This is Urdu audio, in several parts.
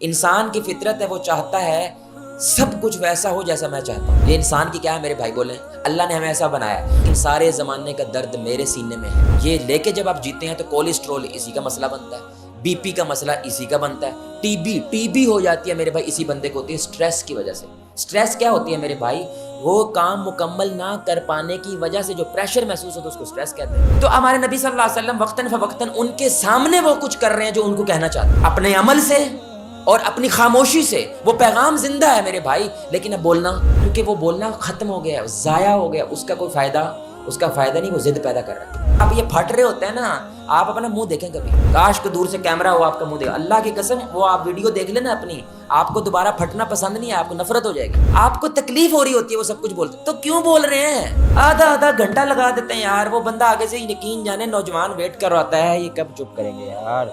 انسان کی فطرت ہے، وہ چاہتا ہے سب کچھ ویسا ہو جیسا میں چاہتا ہوں۔ یہ انسان کی کیا ہے میرے بھائی بولیں؟ اللہ نے ہمیں ایسا بنایا ہے، ان سارے زمانے کا درد میرے سینے میں ہے۔ یہ لے کے جب آپ جیتے ہیں تو کولیسٹرول اسی کا مسئلہ بنتا ہے، بی پی کا مسئلہ اسی کا بنتا ہے، ٹی بی ہو جاتی ہے میرے بھائی اسی بندے کو ہوتی ہے سٹریس کی وجہ سے۔ سٹریس کیا ہوتی ہے میرے بھائی؟ وہ کام مکمل نہ کر پانے کی وجہ سے جو پریشر محسوس ہوتا ہے اس کو سٹریس کہتے ہیں۔ تو ہمارے نبی صلی اللہ علیہ وسلم وقتاً فوقتاً ان کے سامنے وہ کچھ کر رہے ہیں جو ان کو کہنا چاہتے ہیں، اپنے عمل سے اور اپنی خاموشی سے وہ پیغام زندہ ہے میرے بھائی، لیکن اب بولنا، کیونکہ وہ بولنا ختم ہو گیا، ضائع ہو گیا، اس کا کوئی فائدہ، اس کا فائدہ نہیں، وہ ضد پیدا کر رہا ہے۔ اب یہ پھٹ رہے ہوتے ہیں نا، آپ اپنا منہ دیکھیں کبھی، کاش کو دور سے کیمرہ ہو آپ کا منہ دیکھیں، اللہ کی قسم وہ آپ ویڈیو دیکھ لینا اپنی، آپ کو دوبارہ پھٹنا پسند نہیں ہے، آپ کو نفرت ہو جائے گی، آپ کو تکلیف ہو رہی ہوتی ہے وہ سب کچھ بولتے تو کیوں بول رہے ہیں؟ آدھا گھنٹہ لگا دیتے ہیں یار، وہ بندہ آگے سے یقین جانے نوجوان ویٹ کر رہا ہے یہ کب چپ کریں گے یار،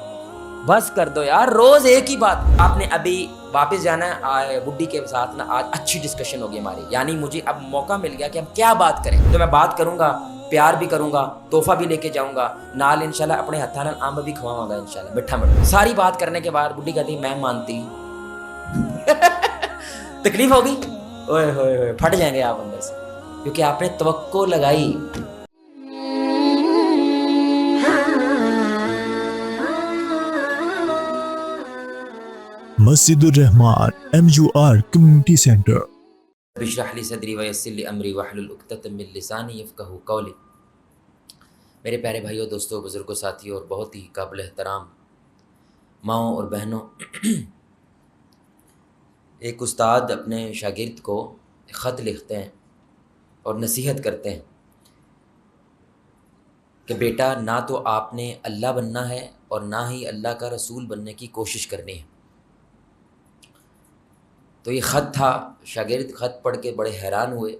بس کر دو یار، روز ایک ہی بات۔ آپ نے ابھی واپس جانا ہے بڈی کے ساتھ نا، آج اچھی ڈسکشن ہوگی ہماری، یعنی مجھے اب موقع مل گیا کہ ہم کیا بات کریں، تو میں بات کروں گا، پیار بھی کروں گا، تحفہ بھی لے کے جاؤں گا، نال انشاءاللہ اپنے ہتھاں نال امب بھی کھواؤں گا انشاءاللہ، میٹھا میٹھا۔ ساری بات کرنے کے بعد بڈی کہتی میں مانتی تکلیف ہوگی، اوئے ہوئے ہوئے پھٹ جائیں گے آپ اندر سے، کیونکہ آپ نے توقع لگائی۔ مسجد الرحمان MUR کمیونٹی سینٹر۔ رب اشرح لی صدری ویسر لی امری واحلل عقدۃ من لسانی یفقہوا قولی۔ میرے پیارے بھائیوں، دوستوں، بزرگوں، ساتھیوں اور بہت ہی قابل احترام ماؤں اور بہنوں، ایک استاد اپنے شاگرد کو خط لکھتے ہیں اور نصیحت کرتے ہیں کہ بیٹا نہ تو آپ نے اللہ بننا ہے اور نہ ہی اللہ کا رسول بننے کی کوشش کرنی ہے۔ تو یہ خط تھا، شاگرد خط پڑھ کے بڑے حیران ہوئے۔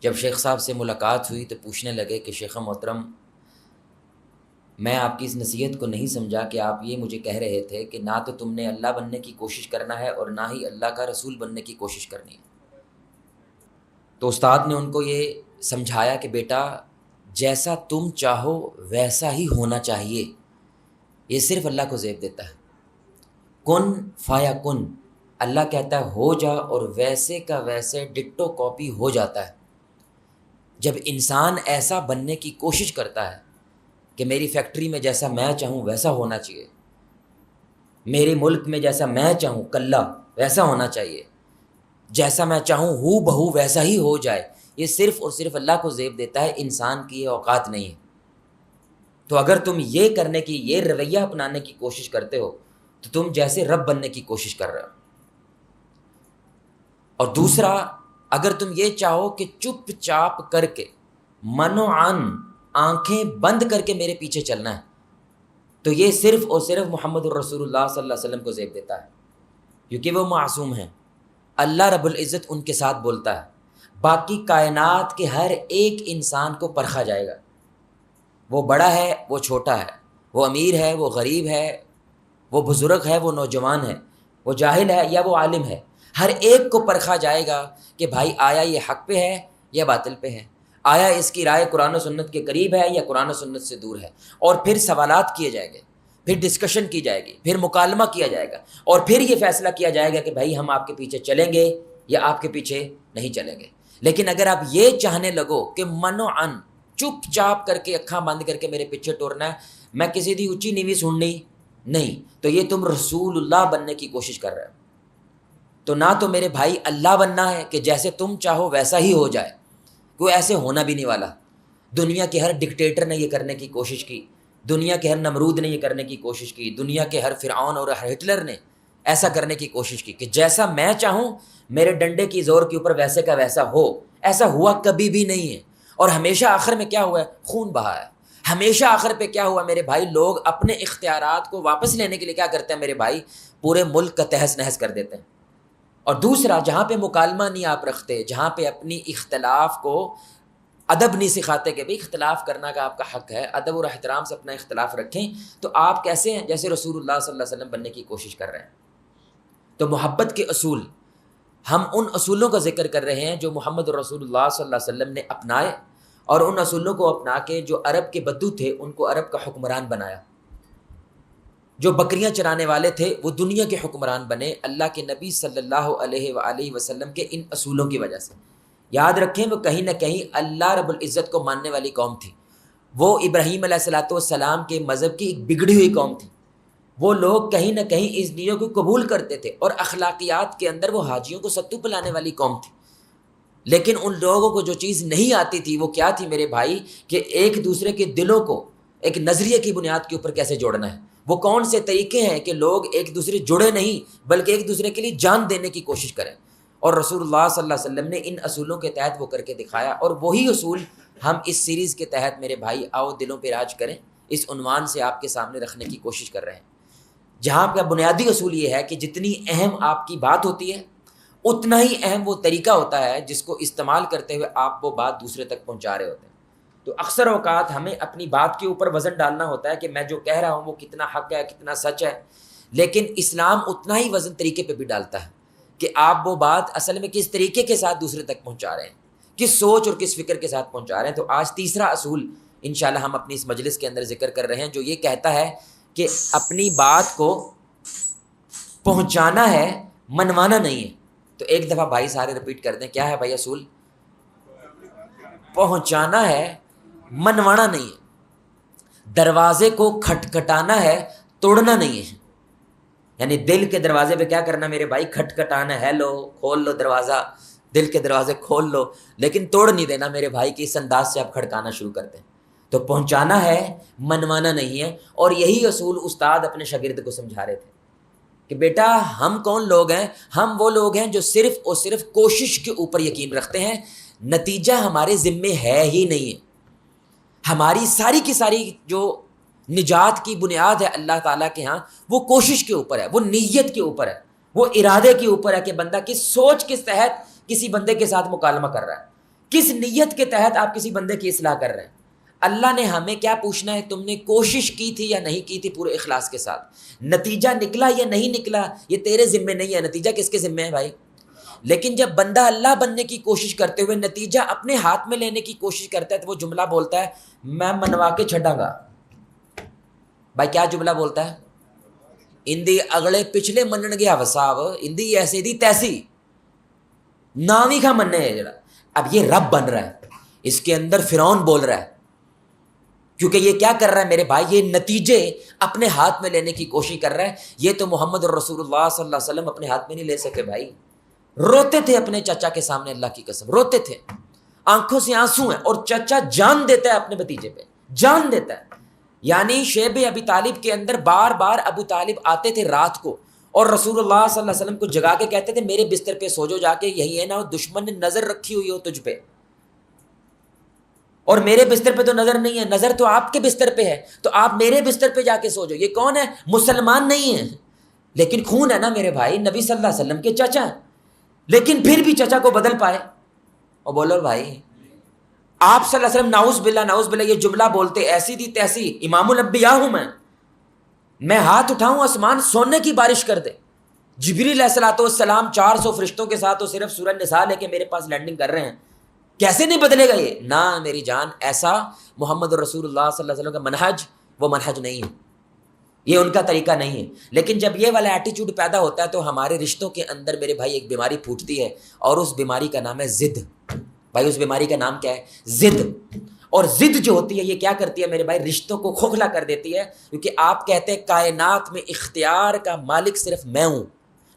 جب شیخ صاحب سے ملاقات ہوئی تو پوچھنے لگے کہ شیخ محترم، میں آپ کی اس نصیحت کو نہیں سمجھا کہ آپ یہ مجھے کہہ رہے تھے کہ نہ تو تم نے اللہ بننے کی کوشش کرنا ہے اور نہ ہی اللہ کا رسول بننے کی کوشش کرنی ہے۔ تو استاد نے ان کو یہ سمجھایا کہ بیٹا جیسا تم چاہو ویسا ہی ہونا چاہیے، یہ صرف اللہ کو زیب دیتا ہے۔ کن فایا کن، اللہ کہتا ہے ہو جا اور ویسے کا ویسے ڈٹو کاپی ہو جاتا ہے۔ جب انسان ایسا بننے کی کوشش کرتا ہے کہ میری فیکٹری میں جیسا میں چاہوں ویسا ہونا چاہیے، میرے ملک میں جیسا میں چاہوں کلہ ویسا ہونا چاہیے، جیسا میں چاہوں ہو بہو ویسا ہی ہو جائے، یہ صرف اور صرف اللہ کو زیب دیتا ہے، انسان کی یہ اوقات نہیں ہے۔ تو اگر تم یہ کرنے کی، یہ رویہ اپنانے کی کوشش کرتے ہو تو تم جیسے رب بننے کی کوشش کر رہے ہو۔ اور دوسرا، اگر تم یہ چاہو کہ چپ چاپ کر کے منوعاً آنکھیں بند کر کے میرے پیچھے چلنا ہے، تو یہ صرف اور صرف محمد الرسول اللہ صلی اللہ علیہ وسلم کو زیب دیتا ہے، کیونکہ وہ معصوم ہیں، اللہ رب العزت ان کے ساتھ بولتا ہے، باقی کائنات کے ہر ایک انسان کو پرکھا جائے گا، وہ بڑا ہے وہ چھوٹا ہے، وہ امیر ہے وہ غریب ہے، وہ بزرگ ہے وہ نوجوان ہے، وہ جاہل ہے یا وہ عالم ہے، ہر ایک کو پرکھا جائے گا کہ بھائی آیا یہ حق پہ ہے یا باطل پہ ہے، آیا اس کی رائے قرآن و سنت کے قریب ہے یا قرآن و سنت سے دور ہے، اور پھر سوالات کیے جائیں گے، پھر ڈسکشن کی جائے گی، پھر مکالمہ کیا جائے گا، اور پھر یہ فیصلہ کیا جائے گا کہ بھائی ہم آپ کے پیچھے چلیں گے یا آپ کے پیچھے نہیں چلیں گے۔ لیکن اگر آپ یہ چاہنے لگو کہ منوعاً چپ چاپ کر کے اکھاں بند کر کے میرے پیچھے ٹورنا ہے، میں کسی دی اونچی نیوی سننی نہیں، تو یہ تم رسول اللہ بننے کی کوشش کر رہے ہو۔ تو نہ تو میرے بھائی اللہ بننا ہے کہ جیسے تم چاہو ویسا ہی ہو جائے، کوئی ایسے ہونا بھی نہیں والا۔ دنیا کے ہر ڈکٹیٹر نے یہ کرنے کی کوشش کی، دنیا کے ہر نمرود نے یہ کرنے کی کوشش کی، دنیا کے ہر فرعون اور ہر ہٹلر نے ایسا کرنے کی کوشش کی کہ جیسا میں چاہوں میرے ڈنڈے کی زور کے اوپر ویسے کا ویسا ہو۔ ایسا ہوا کبھی بھی نہیں ہے، اور ہمیشہ آخر میں کیا ہوا ہے؟ خون بہا ہے۔ ہمیشہ آخر پہ کیا ہوا میرے بھائی؟ لوگ اپنے اختیارات کو واپس لینے کے لیے کیا کرتے ہیں میرے بھائی؟ پورے ملک کا تہس نہس کر دیتے ہیں۔ اور دوسرا، جہاں پہ مکالمہ نہیں آپ رکھتے، جہاں پہ اپنی اختلاف کو ادب نہیں سکھاتے کہ بھئی اختلاف کرنا کا آپ کا حق ہے، ادب اور احترام سے اپنا اختلاف رکھیں، تو آپ کیسے ہیں؟ جیسے رسول اللہ صلی اللہ علیہ وسلم بننے کی کوشش کر رہے ہیں۔ تو محبت کے اصول، ہم ان اصولوں کا ذکر کر رہے ہیں جو محمد رسول اللہ صلی اللہ علیہ وسلم نے اپنائے، اور ان اصولوں کو اپنا کے جو عرب کے بدو تھے ان کو عرب کا حکمران بنایا، جو بکریاں چرانے والے تھے وہ دنیا کے حکمران بنے اللہ کے نبی صلی اللہ علیہ وآلہ وسلم کے ان اصولوں کی وجہ سے۔ یاد رکھیں وہ کہیں نہ کہیں اللہ رب العزت کو ماننے والی قوم تھی، وہ ابراہیم علیہ السلام کے مذہب کی ایک بگڑی ہوئی قوم تھی، وہ لوگ کہیں نہ کہیں اس دینوں کو قبول کرتے تھے اور اخلاقیات کے اندر وہ حاجیوں کو ستو پلانے والی قوم تھی، لیکن ان لوگوں کو جو چیز نہیں آتی تھی وہ کیا تھی میرے بھائی، کہ ایک دوسرے کے دلوں کو ایک نظریے کی بنیاد کے اوپر کیسے جوڑنا ہے۔ وہ کون سے طریقے ہیں کہ لوگ ایک دوسرے جڑے نہیں بلکہ ایک دوسرے کے لیے جان دینے کی کوشش کریں، اور رسول اللہ صلی اللہ علیہ وسلم نے ان اصولوں کے تحت وہ کر کے دکھایا، اور وہی اصول ہم اس سیریز کے تحت میرے بھائی آؤ دلوں پہ راج کریں اس عنوان سے آپ کے سامنے رکھنے کی کوشش کر رہے ہیں، جہاں کا بنیادی اصول یہ ہے کہ جتنی اہم آپ کی بات ہوتی ہے اتنا ہی اہم وہ طریقہ ہوتا ہے جس کو استعمال کرتے ہوئے آپ وہ بات دوسرے تک پہنچا رہے ہوتے ہیں۔ تو اکثر اوقات ہمیں اپنی بات کے اوپر وزن ڈالنا ہوتا ہے کہ میں جو کہہ رہا ہوں وہ کتنا حق ہے، کتنا سچ ہے، لیکن اسلام اتنا ہی وزن طریقے پہ بھی ڈالتا ہے کہ آپ وہ بات اصل میں کس طریقے کے ساتھ دوسرے تک پہنچا رہے ہیں، کس سوچ اور کس فکر کے ساتھ پہنچا رہے ہیں۔ تو آج تیسرا اصول انشاءاللہ ہم اپنی اس مجلس کے اندر ذکر کر رہے ہیں، جو یہ کہتا ہے کہ اپنی بات کو پہنچانا ہے، منوانا نہیں ہے۔ تو ایک دفعہ بھائی سارے رپیٹ کر دیں، کیا ہے بھائی اصول؟ پہنچانا ہے، منوانا نہیں ہے۔ دروازے کو کھٹکھٹانا ہے، توڑنا نہیں ہے۔ یعنی دل کے دروازے پہ کیا کرنا میرے بھائی؟ کھٹکھٹانا ہے، لو کھول لو دروازہ، دل کے دروازے کھول لو، لیکن توڑ نہیں دینا میرے بھائی کہ اس انداز سے آپ کھڑکانا شروع کرتے ہیں۔ تو پہنچانا ہے، منوانا نہیں ہے۔ اور یہی اصول استاد اپنے شاگرد کو سمجھا رہے تھے کہ بیٹا ہم کون لوگ ہیں؟ ہم وہ لوگ ہیں جو صرف اور صرف کوشش کے اوپر یقین رکھتے ہیں، نتیجہ ہمارے ذمے ہے ہی نہیں ہے۔ ہماری ساری کی ساری جو نجات کی بنیاد ہے اللہ تعالیٰ کے ہاں، وہ کوشش کے اوپر ہے، وہ نیت کے اوپر ہے، وہ ارادے کے اوپر ہے کہ بندہ کس سوچ کے تحت کسی بندے کے ساتھ مکالمہ کر رہا ہے، کس نیت کے تحت آپ کسی بندے کی اصلاح کر رہے ہیں۔ اللہ نے ہمیں کیا پوچھنا ہے؟ تم نے کوشش کی تھی یا نہیں کی تھی پورے اخلاص کے ساتھ؟ نتیجہ نکلا یا نہیں نکلا یہ تیرے ذمے نہیں ہے، نتیجہ کس کے ذمے ہے بھائی؟ لیکن جب بندہ اللہ بننے کی کوشش کرتے ہوئے نتیجہ اپنے ہاتھ میں لینے کی کوشش کرتا ہے تو وہ جملہ بولتا ہے میں منوا کے چھڈاں گا۔ بھائی کیا جملہ بولتا ہے؟ اندی اگلے پچھلے منن گیا وساو، اندی ایسے دی تیسی نام ہی کھا مننے ہے جڑا۔ اب یہ رب بن رہا ہے، اس کے اندر فرعون بول رہا ہے، کیونکہ یہ کیا کر رہا ہے میرے بھائی؟ یہ نتیجے اپنے ہاتھ میں لینے کی کوشش کر رہا ہے۔ یہ تو محمد الرسول اللہ صلی اللہ علیہ وسلم اپنے ہاتھ میں نہیں لے سکے بھائی، روتے تھے اپنے چچا کے سامنے، اللہ کی قسم روتے تھے، آنکھوں سے آنسو ہیں، اور چچا جان دیتا ہے اپنے بھتیجے پہ، جان دیتا ہے۔ یعنی شیب ابی طالب کے اندر بار بار ابو طالب آتے تھے رات کو، اور رسول اللہ صلی اللہ علیہ وسلم کو جگا کے کہتے تھے میرے بستر پہ سو جو جا کے، یہی ہے نا دشمن نے نظر رکھی ہوئی ہو تجھ پہ، اور میرے بستر پہ تو نظر نہیں ہے، نظر تو آپ کے بستر پہ ہے، تو آپ میرے بستر پہ جا کے سو جو۔ یہ کون ہے؟ مسلمان نہیں ہے، لیکن خون ہے نا میرے بھائی، نبی صلی اللہ علیہ وسلم کے چچا، لیکن پھر بھی چچا کو بدل پائے۔ اور بولو بھائی آپ صلی اللہ علیہ وسلم نعوذ باللہ یہ جملہ بولتے ایسی دی تیسی، امام الانبیاء ہوں میں ہاتھ اٹھاؤں آسمان سونے کی بارش کر دے، جبریل علیہ السلام 400 فرشتوں کے ساتھ تو صرف سورہ نساء لے کے میرے پاس لینڈنگ کر رہے ہیں، کیسے نہیں بدلے گا یہ؟ نہ میری جان، ایسا محمد رسول اللہ صلی اللہ علیہ وسلم کا منہج وہ منہج نہیں ہے، یہ ان کا طریقہ نہیں ہے۔ لیکن جب یہ والا ایٹیچیوڈ پیدا ہوتا ہے تو ہمارے رشتوں کے اندر میرے بھائی ایک بیماری پھوٹتی ہے، اور اس بیماری کا نام ہے ضد۔ بھائی اس بیماری کا نام کیا ہے؟ ضد۔ اور ضد جو ہوتی ہے یہ کیا کرتی ہے میرے بھائی؟ رشتوں کو کھوکھلا کر دیتی ہے، کیونکہ آپ کہتے ہیں کائنات میں اختیار کا مالک صرف میں ہوں،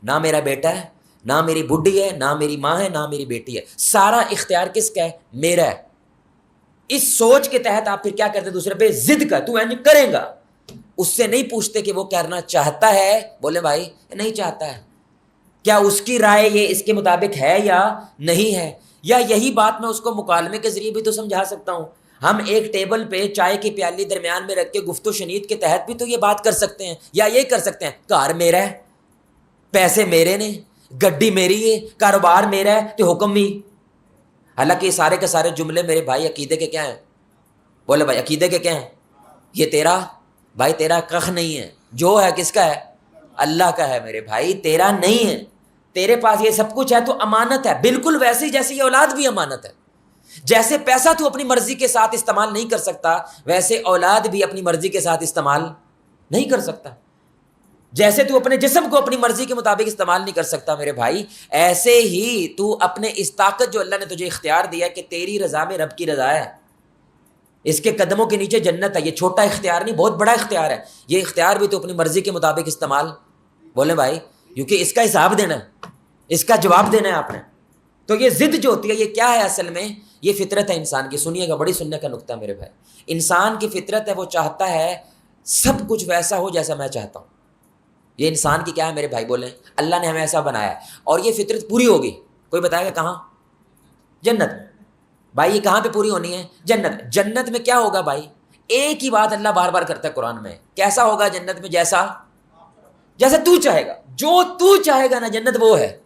نہ میرا بیٹا ہے، نہ میری بڈھی ہے، نہ میری ماں ہے، نہ میری بیٹی ہے، سارا اختیار کس کا ہے؟ میرا ہے۔ اس سوچ کے تحت آپ پھر کیا کرتے دوسرے پہ ضد کا، تو اینج کرے گا، اس سے نہیں پوچھتے کہ وہ کرنا چاہتا ہے، بولے بھائی نہیں چاہتا ہے، کیا اس کی رائے یہ اس کے مطابق ہے یا نہیں ہے؟ یا یہی بات میں اس کو مکالمے کے ذریعے بھی تو سمجھا سکتا ہوں، ہم ایک ٹیبل پہ چائے کی پیالی درمیان میں رکھ کے گفت و شنید کے تحت بھی تو یہ بات کر سکتے ہیں، یا یہ کر سکتے ہیں کار میرا ہے، پیسے میرے نے، گڈی میری ہے، کاروبار میرا ہے تو حکم بھی۔ حالانکہ یہ سارے کے سارے جملے میرے بھائی عقیدے کے کیا ہیں؟ بولے بھائی عقیدے کے کیا ہیں؟ یہ تیرا بھائی تیرا کخ نہیں ہے، جو ہے کس کا ہے؟ اللہ کا ہے میرے بھائی، تیرا نہیں ہے۔ تیرے پاس یہ سب کچھ ہے تو امانت ہے، بالکل ویسے جیسے یہ اولاد بھی امانت ہے۔ جیسے پیسہ تو اپنی مرضی کے ساتھ استعمال نہیں کر سکتا، ویسے اولاد بھی اپنی مرضی کے ساتھ استعمال نہیں کر سکتا۔ جیسے تو اپنے جسم کو اپنی مرضی کے مطابق استعمال نہیں کر سکتا میرے بھائی، ایسے ہی تو اپنے اس طاقت جو اللہ نے تجھے اختیار دیا کہ تیری رضا میں رب کی رضا ہے، اس کے قدموں کے نیچے جنت ہے، یہ چھوٹا اختیار نہیں، بہت بڑا اختیار ہے، یہ اختیار بھی تو اپنی مرضی کے مطابق استعمال، بولے بھائی، کیونکہ اس کا حساب دینا ہے، اس کا جواب دینا ہے آپ نے۔ تو یہ ضد جو ہوتی ہے یہ کیا ہے اصل میں؟ یہ فطرت ہے انسان کی۔ سنیے گا، بڑی سننے کا نقطہ میرے بھائی، انسان کی فطرت ہے، وہ چاہتا ہے سب کچھ ویسا ہو جیسا میں چاہتا ہوں۔ یہ انسان کی کیا ہے میرے بھائی؟ بولیں، اللہ نے ہمیں ایسا بنایا ہے، اور یہ فطرت پوری ہوگی، کوئی بتائے گا کہاں؟ جنت میں۔ بھائی یہ کہاں پہ پوری ہونی ہے؟ جنت۔ جنت میں کیا ہوگا بھائی؟ ایک ہی بات اللہ بار بار کرتا ہے قرآن میں، کیسا ہوگا جنت میں؟ جیسا تو چاہے گا، جو تو چاہے گا نا جنت وہ ہے۔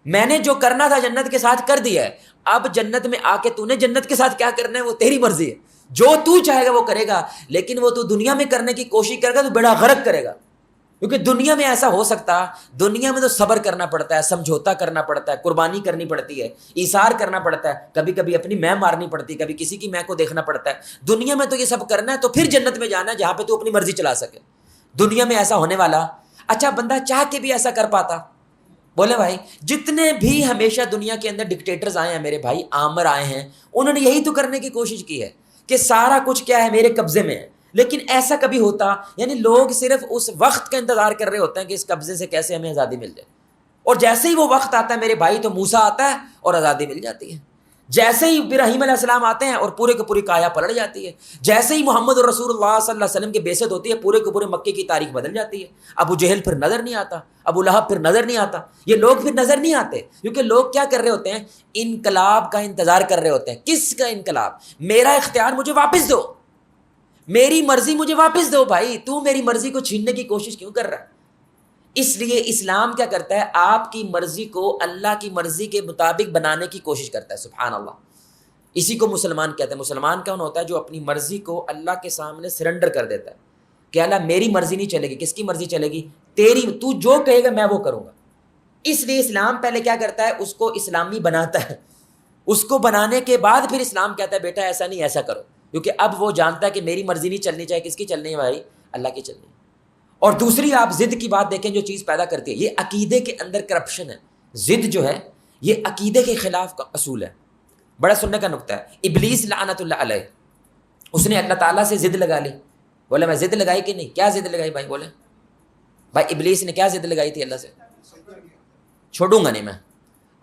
میں نے جو کرنا تھا جنت کے ساتھ کر دیا ہے، اب جنت میں آ کے تو نے جنت کے ساتھ کیا کرنا ہے وہ تیری مرضی ہے، جو تو چاہے گا وہ کرے گا، لیکن وہ تو دنیا میں کرنے کی کوشش کرے گا تو بیڑا غرق کرے گا، کیونکہ دنیا میں ایسا ہو سکتا، دنیا میں تو صبر کرنا پڑتا ہے، سمجھوتا کرنا پڑتا ہے، قربانی کرنی پڑتی ہے، ایثار کرنا پڑتا ہے، کبھی کبھی اپنی میں مارنی پڑتی ہے، کبھی کسی کی میں کو دیکھنا پڑتا ہے، دنیا میں تو یہ سب کرنا ہے، تو پھر جنت میں جانا ہے جہاں پہ تو اپنی مرضی چلا سکے۔ دنیا میں ایسا ہونے والا، اچھا بندہ چاہ کے بھی ایسا کر پاتا؟ بولے بھائی، جتنے بھی ہمیشہ دنیا کے اندر ڈکٹیٹرز آئے ہیں میرے بھائی، آمر آئے ہیں، انہوں نے یہی تو کرنے کی کوشش کی ہے کہ سارا کچھ کیا ہے میرے قبضے میں ہے، لیکن ایسا کبھی ہوتا؟ یعنی لوگ صرف اس وقت کا انتظار کر رہے ہوتے ہیں کہ اس قبضے سے کیسے ہمیں آزادی مل جائے، اور جیسے ہی وہ وقت آتا ہے میرے بھائی تو موسیٰ آتا ہے اور آزادی مل جاتی ہے، جیسے ہی ابراہیم علیہ السلام آتے ہیں اور پورے کے پوری کایا پلٹ جاتی ہے، جیسے ہی محمد رسول اللہ صلی اللہ علیہ وسلم کی بعثت ہوتی ہے پورے کے پورے مکے کی تاریخ بدل جاتی ہے۔ ابو جہل پھر نظر نہیں آتا، ابو لہب پھر نظر نہیں آتا، یہ لوگ پھر نظر نہیں آتے، کیونکہ لوگ کیا کر رہے ہوتے ہیں؟ انقلاب کا انتظار کر رہے ہوتے ہیں۔ کس کا انقلاب؟ میرا اختیار مجھے واپس دو، میری مرضی مجھے واپس دو۔ بھائی تو میری مرضی کو چھیننے کی کوشش کیوں کر رہا ہے؟ اس لیے اسلام کیا کرتا ہے؟ آپ کی مرضی کو اللہ کی مرضی کے مطابق بنانے کی کوشش کرتا ہے۔ سبحان اللہ، اسی کو مسلمان کہتے ہیں۔ مسلمان کون ہوتا ہے؟ جو اپنی مرضی کو اللہ کے سامنے سرنڈر کر دیتا ہے کہ اللہ میری مرضی نہیں چلے گی، کس کی مرضی چلے گی؟ تیری، تو جو کہے گا میں وہ کروں گا۔ اس لیے اسلام پہلے کیا کرتا ہے؟ اس کو اسلامی بناتا ہے، اس کو بنانے کے بعد پھر اسلام کہتا ہے بیٹا ایسا نہیں ایسا کرو، کیونکہ اب وہ جانتا ہے کہ میری مرضی نہیں چلنی چاہیے، کس کی چلنی ہے بھائی؟ اللہ کی چلنی ہے۔ اور دوسری آپ ضد کی بات دیکھیں جو چیز پیدا کرتی ہے، یہ عقیدے کے اندر کرپشن ہے۔ ضد جو ہے یہ عقیدے کے خلاف کا اصول ہے، بڑا سننے کا نقطہ ہے۔ ابلیس لعنت اللہ علیہ، اس نے اللہ تعالیٰ سے ضد لگا لی۔ بولے میں ضد لگائی کہ نہیں؟ کیا ضد لگائی بھائی؟ بولے بھائی ابلیس نے کیا ضد لگائی تھی اللہ سے؟ چھوڑوں گا نہیں میں،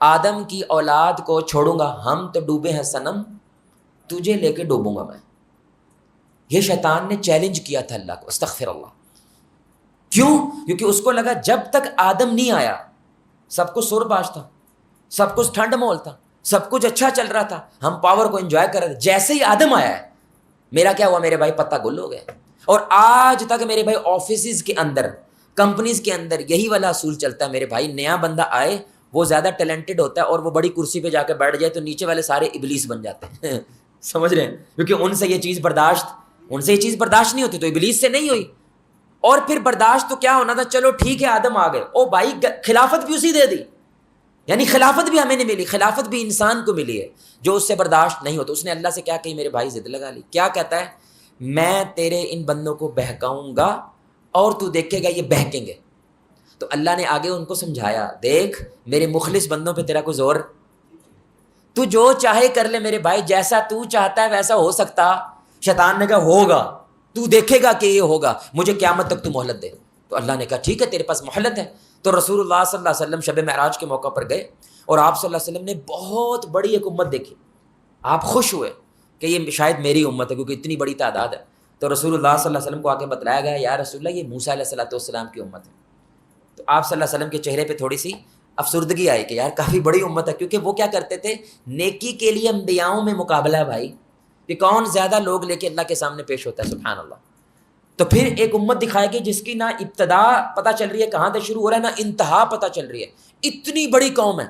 آدم کی اولاد کو چھوڑوں گا، ہم تو ڈوبے ہیں صنم، تجھے لے کے ڈوبوں گا میں۔ یہ شیطان نے چیلنج کیا تھا اللہ کو، استغفر اللہ۔ کیوں؟ کیونکہ اس کو لگا جب تک آدم نہیں آیا سب کچھ سر باز تھا، سب کچھ ٹھنڈ مول تھا، سب کچھ اچھا چل رہا تھا، ہم پاور کو انجوائے کر رہے تھے۔ جیسے ہی آدم آیا ہے میرا کیا ہوا میرے بھائی؟ پتہ گل ہو گیا۔ اور آج تک میرے بھائی آفیسز کے اندر، کمپنیز کے اندر یہی والا اصول چلتا ہے میرے بھائی، نیا بندہ آئے وہ زیادہ ٹیلنٹڈ ہوتا ہے اور وہ بڑی کرسی پہ جا کے بیٹھ جائے تو نیچے والے سارے ابلیس بن جاتے ہیں سمجھ رہے ہیں؟ کیونکہ ان سے یہ چیز برداشت نہیں ہوتی، تو ابلیس سے نہیں ہوئی، اور پھر برداشت تو کیا ہونا تھا؟ چلو ٹھیک ہے آدم آ گئے، او بھائی خلافت بھی اسی دے دی، یعنی خلافت بھی ہمیں نہیں ملی، خلافت بھی انسان کو ملی ہے جو اس سے برداشت نہیں ہوتا۔ اس نے اللہ سے کیا کہی میرے بھائی؟ ضد لگا لی۔ کیا کہتا ہے؟ میں تیرے ان بندوں کو بہکاؤں گا اور تو دیکھے گا یہ بہکیں گے۔ تو اللہ نے آگے ان کو سمجھایا، دیکھ میرے مخلص بندوں پہ تیرا کوئی زور، تو جو چاہے کر لے میرے بھائی، جیسا تو چاہتا ہے ویسا ہو سکتا۔ شیطان نے کہا ہوگا، تو دیکھے گا کہ یہ ہوگا، مجھے قیامت تک تو مہلت دے۔ تو اللہ نے کہا ٹھیک ہے تیرے پاس مہلت ہے۔ تو رسول اللہ صلی اللہ علیہ وسلم شب معراج کے موقع پر گئے اور آپ صلی اللہ علیہ وسلم نے بہت بڑی ایک امت دیکھی، آپ خوش ہوئے کہ یہ شاید میری امت ہے کیونکہ اتنی بڑی تعداد ہے۔ تو رسول اللہ صلی اللہ علیہ وسلم کو آ کے بتلایا گیا یا رسول اللہ یہ موسیٰ علیہ السلام کی امت ہے۔ تو آپ صلی اللہ علیہ وسلم کے چہرے پہ تھوڑی سی افسردگی آئی کہ یار کافی بڑی امت ہے، کیونکہ وہ کیا کرتے تھے؟ نیکی کے لیے انبیاؤں میں مقابلہ ہے بھائی کہ کون زیادہ لوگ لے کے اللہ کے سامنے پیش ہوتا ہے، سبحان اللہ۔ تو پھر ایک امت دکھائے گی جس کی نہ ابتدا پتہ چل رہی ہے کہاں سے شروع ہو رہا ہے، نہ انتہا پتہ چل رہی ہے، اتنی بڑی قوم ہے۔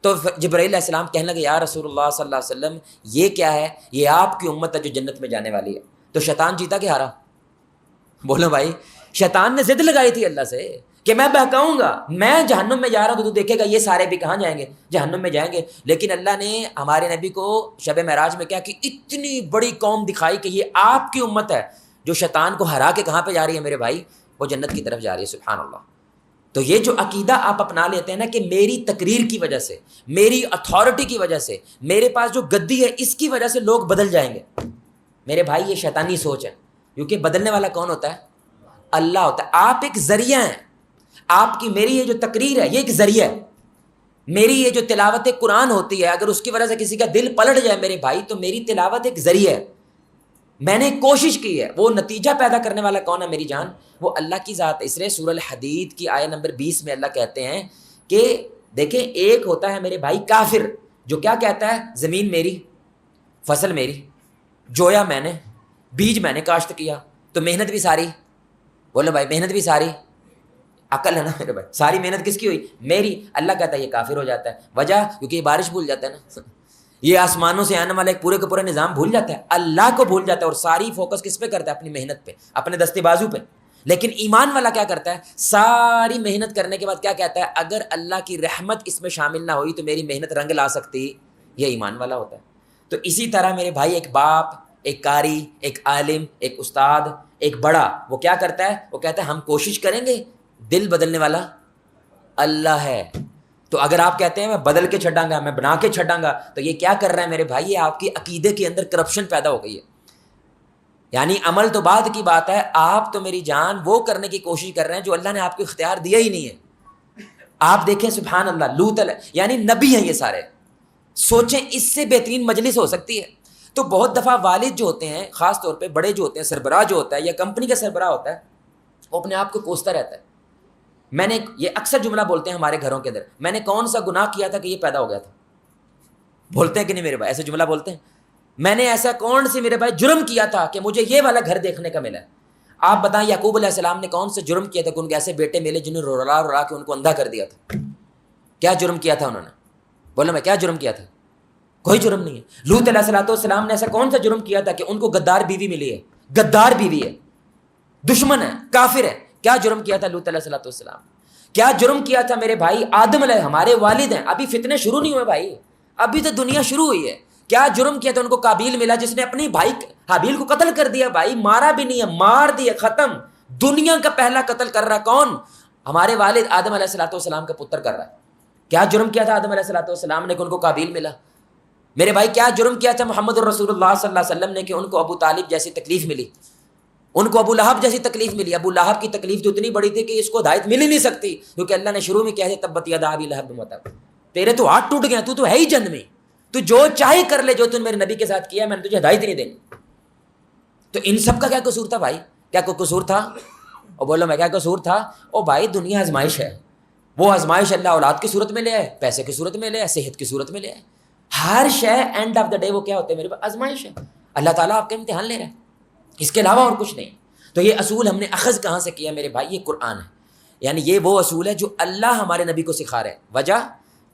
تو جبرائیل علیہ السلام کہنے لگے یا رسول اللہ صلی اللہ علیہ وسلم یہ کیا ہے؟ یہ آپ کی امت ہے جو جنت میں جانے والی ہے۔ تو شیطان جیتا کہ ہارا؟ بولو بھائی، شیطان نے ضد لگائی تھی اللہ سے کہ میں بہکاؤں گا، میں جہنم میں جا رہا ہوں تو دیکھے گا یہ سارے بھی کہاں جائیں گے؟ جہنم میں جائیں گے۔ لیکن اللہ نے ہمارے نبی کو شب معراج میں کیا کہ اتنی بڑی قوم دکھائی کہ یہ آپ کی امت ہے جو شیطان کو ہرا کے کہاں پہ جا رہی ہے میرے بھائی؟ وہ جنت کی طرف جا رہی ہے. سبحان اللہ. تو یہ جو عقیدہ آپ اپنا لیتے ہیں نا کہ میری تقریر کی وجہ سے, میری اتھارٹی کی وجہ سے, میرے پاس جو گدی ہے اس کی وجہ سے لوگ بدل جائیں گے, میرے بھائی یہ شیطانی سوچ ہے. کیونکہ بدلنے والا کون ہوتا ہے؟ اللہ ہوتا ہے. آپ ایک ذریعہ ہیں. آپ کی میری یہ جو تقریر ہے یہ ایک ذریعہ ہے. میری یہ جو تلاوت قرآن ہوتی ہے اگر اس کی وجہ سے کسی کا دل پلٹ جائے میرے بھائی, تو میری تلاوت ایک ذریعہ ہے. میں نے کوشش کی ہے. وہ نتیجہ پیدا کرنے والا کون ہے میری جان؟ وہ اللہ کی ذات ہے. اس لیے سورہ الحدید کی آیت نمبر 20 میں اللہ کہتے ہیں کہ دیکھیں ایک ہوتا ہے میرے بھائی کافر, جو کیا کہتا ہے زمین میری, فصل میری, جویا میں نے, بیج میں نے کاشت کیا, تو محنت بھی ساری. بولو بھائی محنت بھی ساری. عقل ہے نا میرے بھائی, ساری محنت کس کی ہوئی؟ میری. اللہ کہتا ہے یہ کافر ہو جاتا ہے. وجہ کیونکہ یہ بارش بھول جاتا ہے نا, یہ آسمانوں سے آنے والا ایک پورے کا پورا نظام بھول جاتا ہے, اللہ کو بھول جاتا ہے, اور ساری فوکس کس پہ کرتا ہے؟ اپنی محنت پہ, اپنے دستے بازو پہ. لیکن ایمان والا کیا کرتا ہے؟ ساری محنت کرنے کے بعد کیا کہتا ہے؟ اگر اللہ کی رحمت اس میں شامل نہ ہوئی تو میری محنت رنگ لا سکتی. یہ ایمان والا ہوتا ہے. تو اسی طرح میرے بھائی ایک باپ, ایک قاری, ایک عالم, ایک استاد, ایک بڑا, وہ کیا کرتا ہے؟ وہ کہتا ہے ہم کوشش کریں گے, دل بدلنے والا اللہ ہے. تو اگر آپ کہتے ہیں میں بدل کے چھڈاں گا, میں بنا کے چھڈاں گا, تو یہ کیا کر رہا ہے میرے بھائی؟ یہ آپ کی عقیدے کے اندر کرپشن پیدا ہو گئی ہے. یعنی عمل تو بعد کی بات ہے, آپ تو میری جان وہ کرنے کی کوشش کر رہے ہیں جو اللہ نے آپ کو اختیار دیا ہی نہیں ہے. آپ دیکھیں سبحان اللہ, لوط یعنی نبی ہیں یہ سارے. سوچیں اس سے بہترین مجلس ہو سکتی ہے. تو بہت دفعہ والد جو ہوتے ہیں, خاص طور پہ بڑے جو ہوتے ہیں, سربراہ جو ہوتا ہے یا کمپنی کا سربراہ ہوتا ہے, وہ اپنے آپ کو کوستا رہتا ہے. میں نے یہ اکثر جملہ بولتے ہیں ہمارے گھروں کے اندر, میں نے کون سا گناہ کیا تھا کہ یہ پیدا ہو گیا تھا؟ بولتے ہیں کہ نہیں میرے بھائی؟ ایسے جملہ بولتے ہیں. میں نے ایسا کون سی میرے بھائی جرم کیا تھا کہ مجھے یہ والا گھر دیکھنے کا ملا ہے؟ آپ بتائیں یعقوب علیہ السلام نے کون سے جرم کیا تھا کہ ان کے ایسے بیٹے ملے جنہوں نے رو را کے ان کو اندھا کر دیا تھا؟ کیا جرم کیا تھا انہوں نے؟ بولو میں کیا جرم کیا تھا؟ کوئی جرم نہیں ہے. لوط علیہ السلام نے ایسا کون سا جرم کیا تھا کہ ان کو غدار بیوی ملی ہے؟ غدار بیوی ہے, دشمن ہے, کافر ہے. کیا جرم کیا تھا لوط علیہ السلام؟ کیا جرم کیا تھا میرے بھائی آدم علیہ, ہمارے والد ہیں, ابھی فتنے شروع نہیں ہوئے بھائی, ابھی تو دنیا شروع ہوئی ہے. کیا جرم کیا تھا ان کو قابیل ملا جس نے اپنی بھائی حابیل کو قتل کر دیا. بھائی مارا بھی نہیں ہے, مار دیا, ختم. دنیا کا پہلا قتل کر رہا کون؟ ہمارے والد آدم علیہ السلام کا پتر کر رہا ہے. کیا جرم کیا تھا آدم علیہ السلام نے کہ ان کو قابیل ملا؟ میرے بھائی کیا جرم کیا تھا محمد الرسول اللہ صلی اللہ علیہ وسلم نے کہ ان کو ابو طالب جیسی تکلیف ملی, ان کو ابو لہب جیسی تکلیف ملی. ابو لہب کی تکلیف تو اتنی بڑی تھی کہ اس کو ہدایت مل ہی نہیں سکتی, کیونکہ اللہ نے شروع میں کہا ہے تبت یدا ابی لہب وتب, تیرے تو ہاتھ ٹوٹ گئے, تو ہے ہی جن میں, تو جو چاہے کر لے, جو تم میرے نبی کے ساتھ کیا میں نے تجھے ہدایت نہیں دینی. تو ان سب کا کیا قصور تھا بھائی؟ کیا کوئی قصور تھا؟ اور بولو میں کیا قصور تھا؟ او بھائی دنیا آزمائش ہے. وہ آزمائش اللہ اولاد کی صورت میں لے آئے, پیسے کی صورت میں لے آئے, صحت کی صورت میں لے آئے. ہر شے اینڈ آف دا ڈے وہ کیا ہوتے ہیں میرے پاس؟ آزمائش ہے. اللہ تعالیٰ آپ کا امتحان لے رہا ہے, اس کے علاوہ اور کچھ نہیں. تو یہ اصول ہم نے اخذ کہاں سے کیا میرے بھائی؟ یہ قرآن ہے. یعنی یہ وہ اصول ہے جو اللہ ہمارے نبی کو سکھا رہے ہیں. وجہ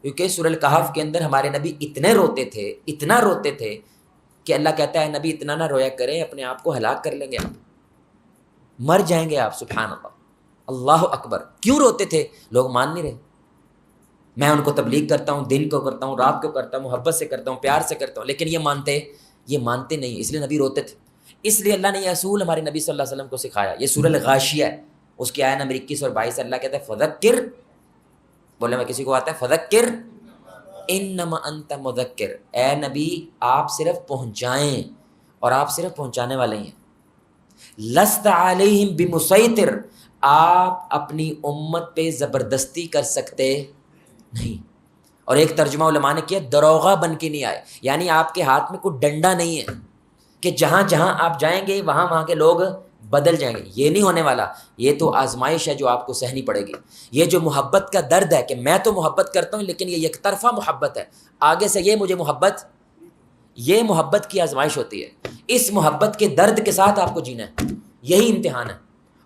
کیونکہ سورہ الکہف کے اندر ہمارے نبی اتنے روتے تھے, اتنا روتے تھے کہ اللہ کہتا ہے نبی اتنا نہ رویا کریں, اپنے آپ کو ہلاک کر لیں گے آپ, مر جائیں گے آپ. سبحان اللہ, اللہ اکبر. کیوں روتے تھے؟ لوگ مان نہیں رہے. میں ان کو تبلیغ کرتا ہوں, دن کو کرتا ہوں, رات کو کرتا ہوں, محبت سے کرتا ہوں, پیار سے کرتا ہوں, لیکن یہ مانتے نہیں, اس لیے نبی روتے تھے. اس لیے اللہ نے یہ اصول ہمارے نبی صلی اللہ علیہ وسلم کو سکھایا. یہ سورہ الغاشیہ ہے, اس کی آیت نمبر 21 اور 22 اللہ کہتا ہے فذکر, بولے میں کسی کو آتا ہے فذکر انما انت مذکر, اے نبی آپ صرف پہنچائیں, اور آپ صرف پہنچانے والے ہیں. لست علیہم بمسیطر, آپ اپنی امت پہ زبردستی کر سکتے نہیں. اور ایک ترجمہ علماء نے کیا دروغہ بن کے نہیں آئے, یعنی آپ کے ہاتھ میں کوئی ڈنڈا نہیں ہے کہ جہاں جہاں آپ جائیں گے وہاں کے لوگ بدل جائیں گے. یہ نہیں ہونے والا. یہ تو آزمائش ہے جو آپ کو سہنی پڑے گی. یہ جو محبت کا درد ہے کہ میں تو محبت کرتا ہوں لیکن یہ یک طرفہ محبت ہے, آگے سے یہ مجھے محبت, یہ محبت کی آزمائش ہوتی ہے. اس محبت کے درد کے ساتھ آپ کو جینا ہے, یہی امتحان ہے.